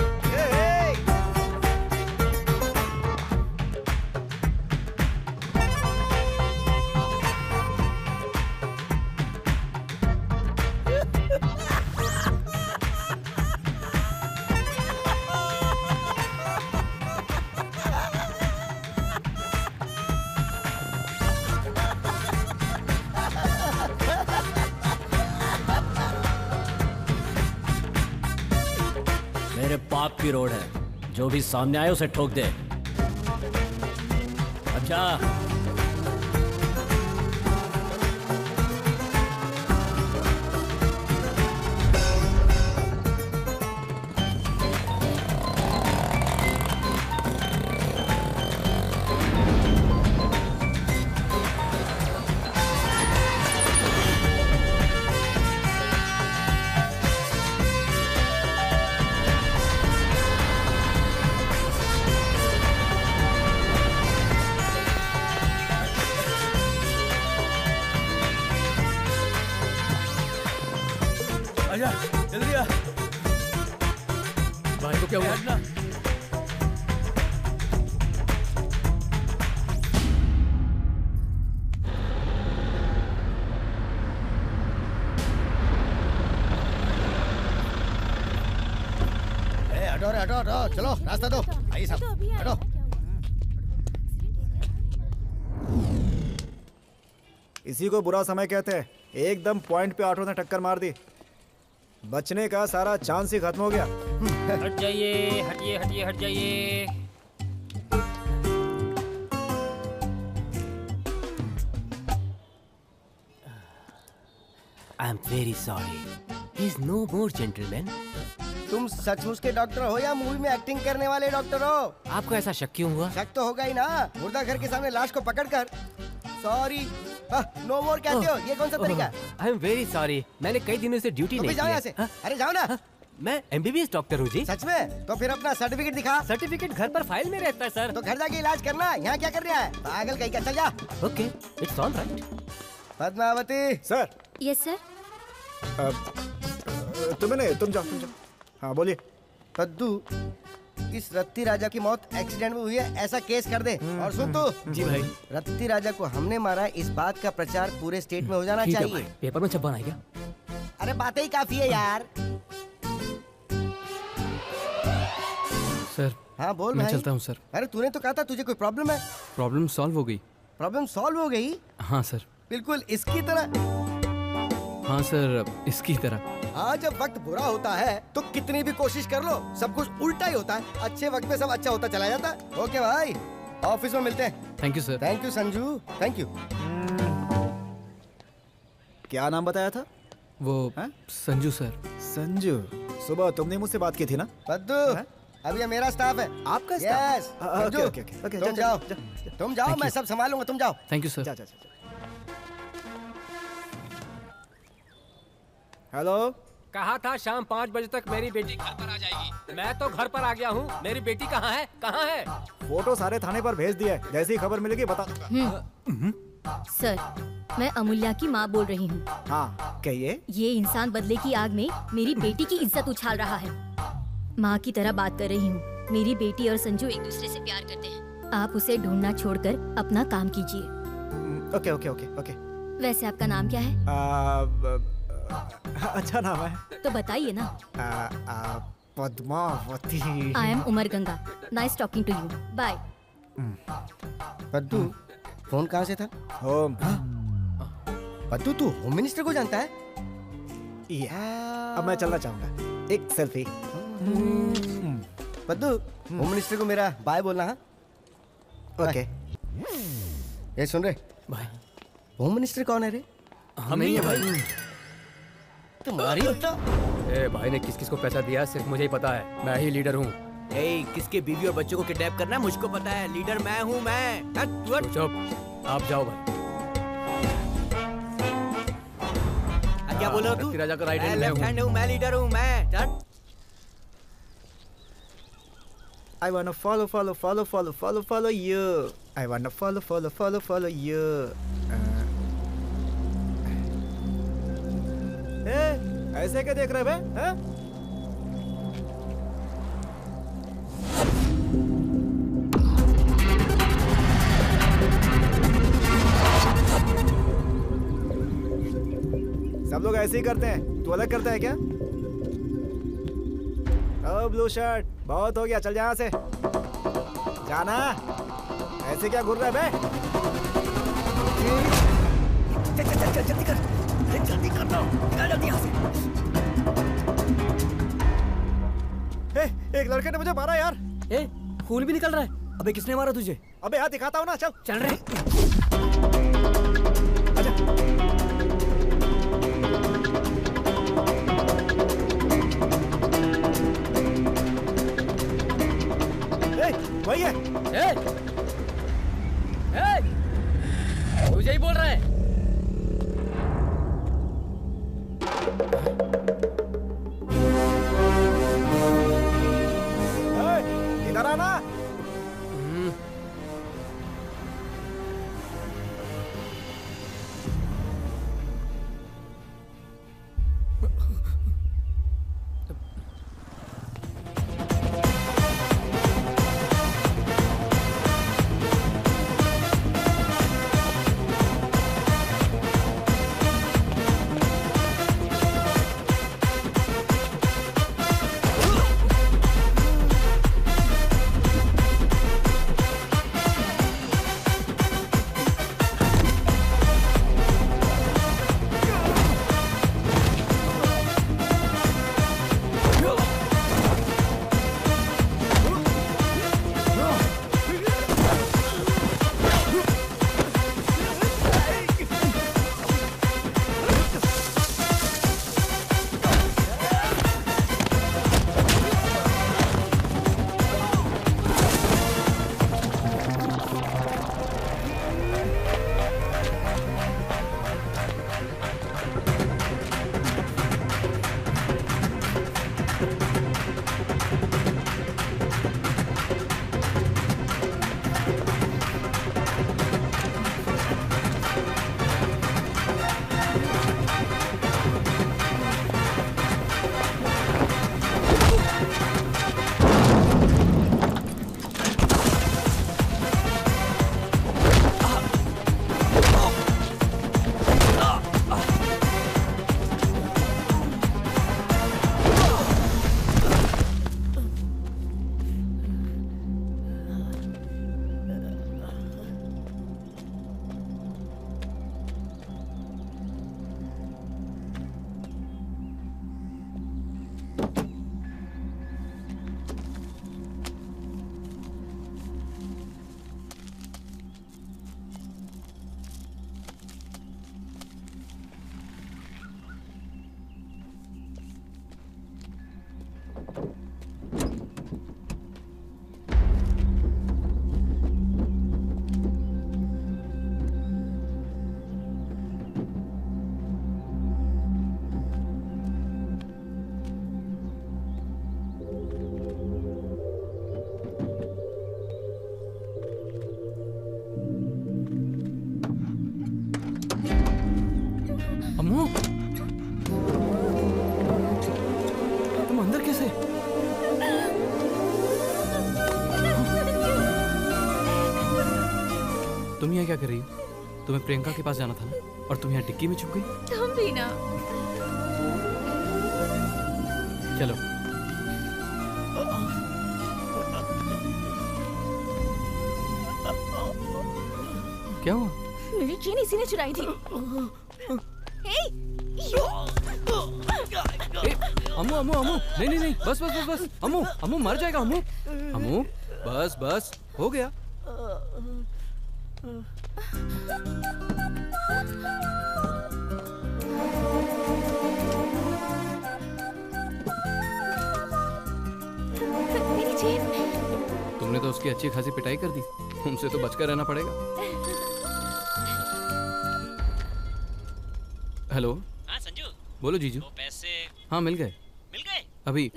मेरे बाप की रोड है, जो भी सामने आए उसे ठोक दे। अच्छा आजा, जल्दी आ। भाई को क्या हुआ? हटना। हटो रे, हटो हटो, चलो रास्ता दो। आइए साहब, हटो। इसी को बुरा समय कहते हैं। एकदम पॉइंट पे ऑटो ने टक्कर मार दी, बचने का सारा चांस ही खत्म हो गया। हट जाइए, हटिए हटिए हट जाइए। I am very sorry, he is no more gentleman. तुम सचमुच के डॉक्टर हो या मूवी में एक्टिंग करने वाले डॉक्टर हो? आपको ऐसा शक क्यों हुआ? शक तो होगा ही ना, मुर्दा घर के सामने लाश को पकड़कर सॉरी नो मोर कहते हो, ये कौन सा तरीका? आई एम वेरी सॉरी, मैंने कई दिनों से ड्यूटी नहीं जाओ की यहाँ से। अरे जाओ ना। मैं एमबीबीएस डॉक्टर हूँ जी। सच में? तो फिर अपना सर्टिफिकेट दिखा। सर्टिफिकेट घर पर फाइल में रहता है सर। तो घर जाके इलाज करना, यहाँ क्या कर रहा है? पागल कहीं का, चल जा। Okay, it's all right. Padmavati. Sir. Yes sir. तुम्हें नहीं, तुम जाओ। हाँ बोलिए। पद्दू, इस रत्ती राजा की मौत एक्सीडेंट में हुई है, ऐसा केस कर दे। और सुन तू। जी भाई। रत्ती राजा को हमने मारा, इस बात का प्रचार पूरे स्टेट में हो जाना चाहिए। पेपर में छपवाना है क्या? अरे बातें ही काफी है यार। सर। हाँ बोल मैं भाई। चलता हूँ सर। अरे तूने तो कहा था तुझे कोई प्रॉब्लम है। प्रॉब्लम सॉल्व हो गई। प्रॉब्लम सॉल्व हो गई? हाँ सर। बिल्कुल इसकी तरह। हाँ सर, इसकी तरह। हाँ, जब वक्त बुरा होता है तो कितनी भी कोशिश कर लो, सब कुछ उल्टा ही होता है। अच्छे वक्त में सब अच्छा होता चला जाता है। ओके भाई, ऑफिस में मिलते हैं। Thank you sir. Thank you Sanju, thank you. क्या नाम बताया था? वो संजू सर। संजू, सुबह तुमने मुझसे बात की थी ना? पद्दू, अब ये मेरा स्टाफ है। आपका स्टाफ? यस। ओके, तुम जाओ, तुम जाओ, मैं सब संभालूंगा, तुम जाओ। Thank you sir. जा। हेलो। कहा था शाम 5 बजे तक मेरी बेटी घर पर आ जाएगी। मैं तो घर पर आ गया हूँ, मेरी बेटी कहाँ है? कहाँ है? फोटो सारे थाने पर भेज दिया है, जैसी खबर मिलेगी बता। सर, मैं अमूल्या की माँ बोल रही हूँ। हाँ कहिए। ये इंसान बदले की आग में मेरी बेटी की इज्जत उछाल रहा है। माँ की तरह बात कर रही हूँ। मेरी बेटी और संजू एक दूसरे से प्यार करते हैं। आप उसे ढूंढना छोड़कर अपना काम कीजिए। ओके। वैसे आपका नाम क्या है? अच्छा नाम है। तो बताइए ना। Padmavati. I am Umar Ganga. Nice talking to you. Bye. Paddu, phone कहाँ से था? होम। पद्दू, तू होम मिनिस्टर को जानता है? अब मैं चलना चाहूंगा, एक सेल्फी। पद्दू, होम मिनिस्टर को मेरा बाय बोलना। हाँ ओके। ये सुन रे भाई, होम मिनिस्टर कौन है रे? हम नहीं है भाई। तुम्हारी ए, भाई ने किस किस को पैसा दिया सिर्फ मुझे ही पता है। मैं ही लीडर हूँ। किसके बीवी और बच्चों को किडनैप करना है मुझको पता है। लीडर मैं हूँ, मैं। चुप, आप जाओ भाई। क्या बोल रहा तू? राजा का राइट हैंड लेफ्ट हैंड हूँ, मैं लीडर हूँ, मैं। I wanna follow, follow, follow, follow, follow, follow you. I wanna follow, follow, follow, follow you. ऐसे क्या देख रहे बे? हाँ? सब लोग ऐसे ही करते हैं, तू अलग करता है क्या? ओ ब्लू शर्ट, बहुत हो गया, चल जा यहाँ से। जाना, ऐसे क्या घूर रहा है बे? जल्दी कर, जल्दी कर दो, निकल जल्दी यहाँ से। एक लड़के ने मुझे मारा यार। खून भी निकल रहा है। अबे किसने मारा तुझे? अबे हाथ दिखाता हूँ ना, चल। चल रहे। वही है। तुझे ही बोल रहा है। इधर आना। अम्मू, तुम अंदर कैसे? तुम यहाँ क्या कर रही हो? तुम्हें प्रियंका के पास जाना था ना, और तुम यहाँ टिक्की में छुप गई। तुम भी ना। चलो। क्या हुआ? मेरी चेन इसी ने चुराई थी। अम्मू अम्मू अम्मू, नहीं नहीं नहीं, बस बस बस बस, अम्मू अम्मू मर जाएगा अम्मू। अम्मू बस बस, हो गया। मेरी चेन। तुमने तो उसकी अच्छी खासी पिटाई कर दी, तुमसे तो बचकर रहना पड़ेगा। हेलो। हाँ संजू। बोलो जीजू। वो पैसे हाँ मिल गए। मिल गए अभी।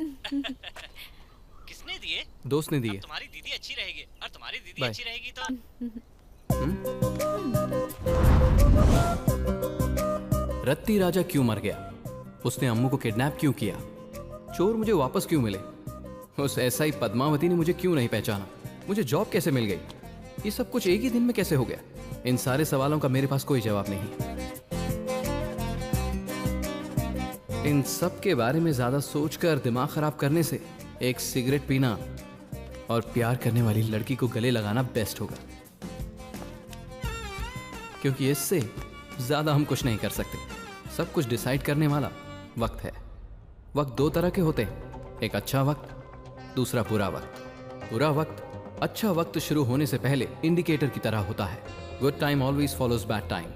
किसने दिए? दोस्त ने दिए। तुम्हारी दीदी अच्छी रहेगी और तुम्हारी दीदी Bye. अच्छी रहेगी तो रत्ती राजा क्यों मर गया? उसने अम्मू को किडनैप क्यों किया? चोर मुझे वापस क्यों मिले? उस एसआई पद्मावती ने मुझे क्यों नहीं पहचाना? मुझे जॉब कैसे मिल गई? ये सब कुछ एक ही दिन में कैसे हो गया? इन सारे सवालों का मेरे पास कोई जवाब नहीं। इन सब के बारे में ज्यादा सोचकर दिमाग खराब करने से एक सिगरेट पीना और प्यार करने वाली लड़की को गले लगाना बेस्ट होगा, क्योंकि इससे ज्यादा हम कुछ नहीं कर सकते। सब कुछ डिसाइड करने वाला वक्त है। वक्त दो तरह के होते हैं, एक अच्छा वक्त, दूसरा बुरा वक्त। बुरा वक्त अच्छा वक्त शुरू होने से पहले इंडिकेटर की तरह होता है। Good time always follows bad time.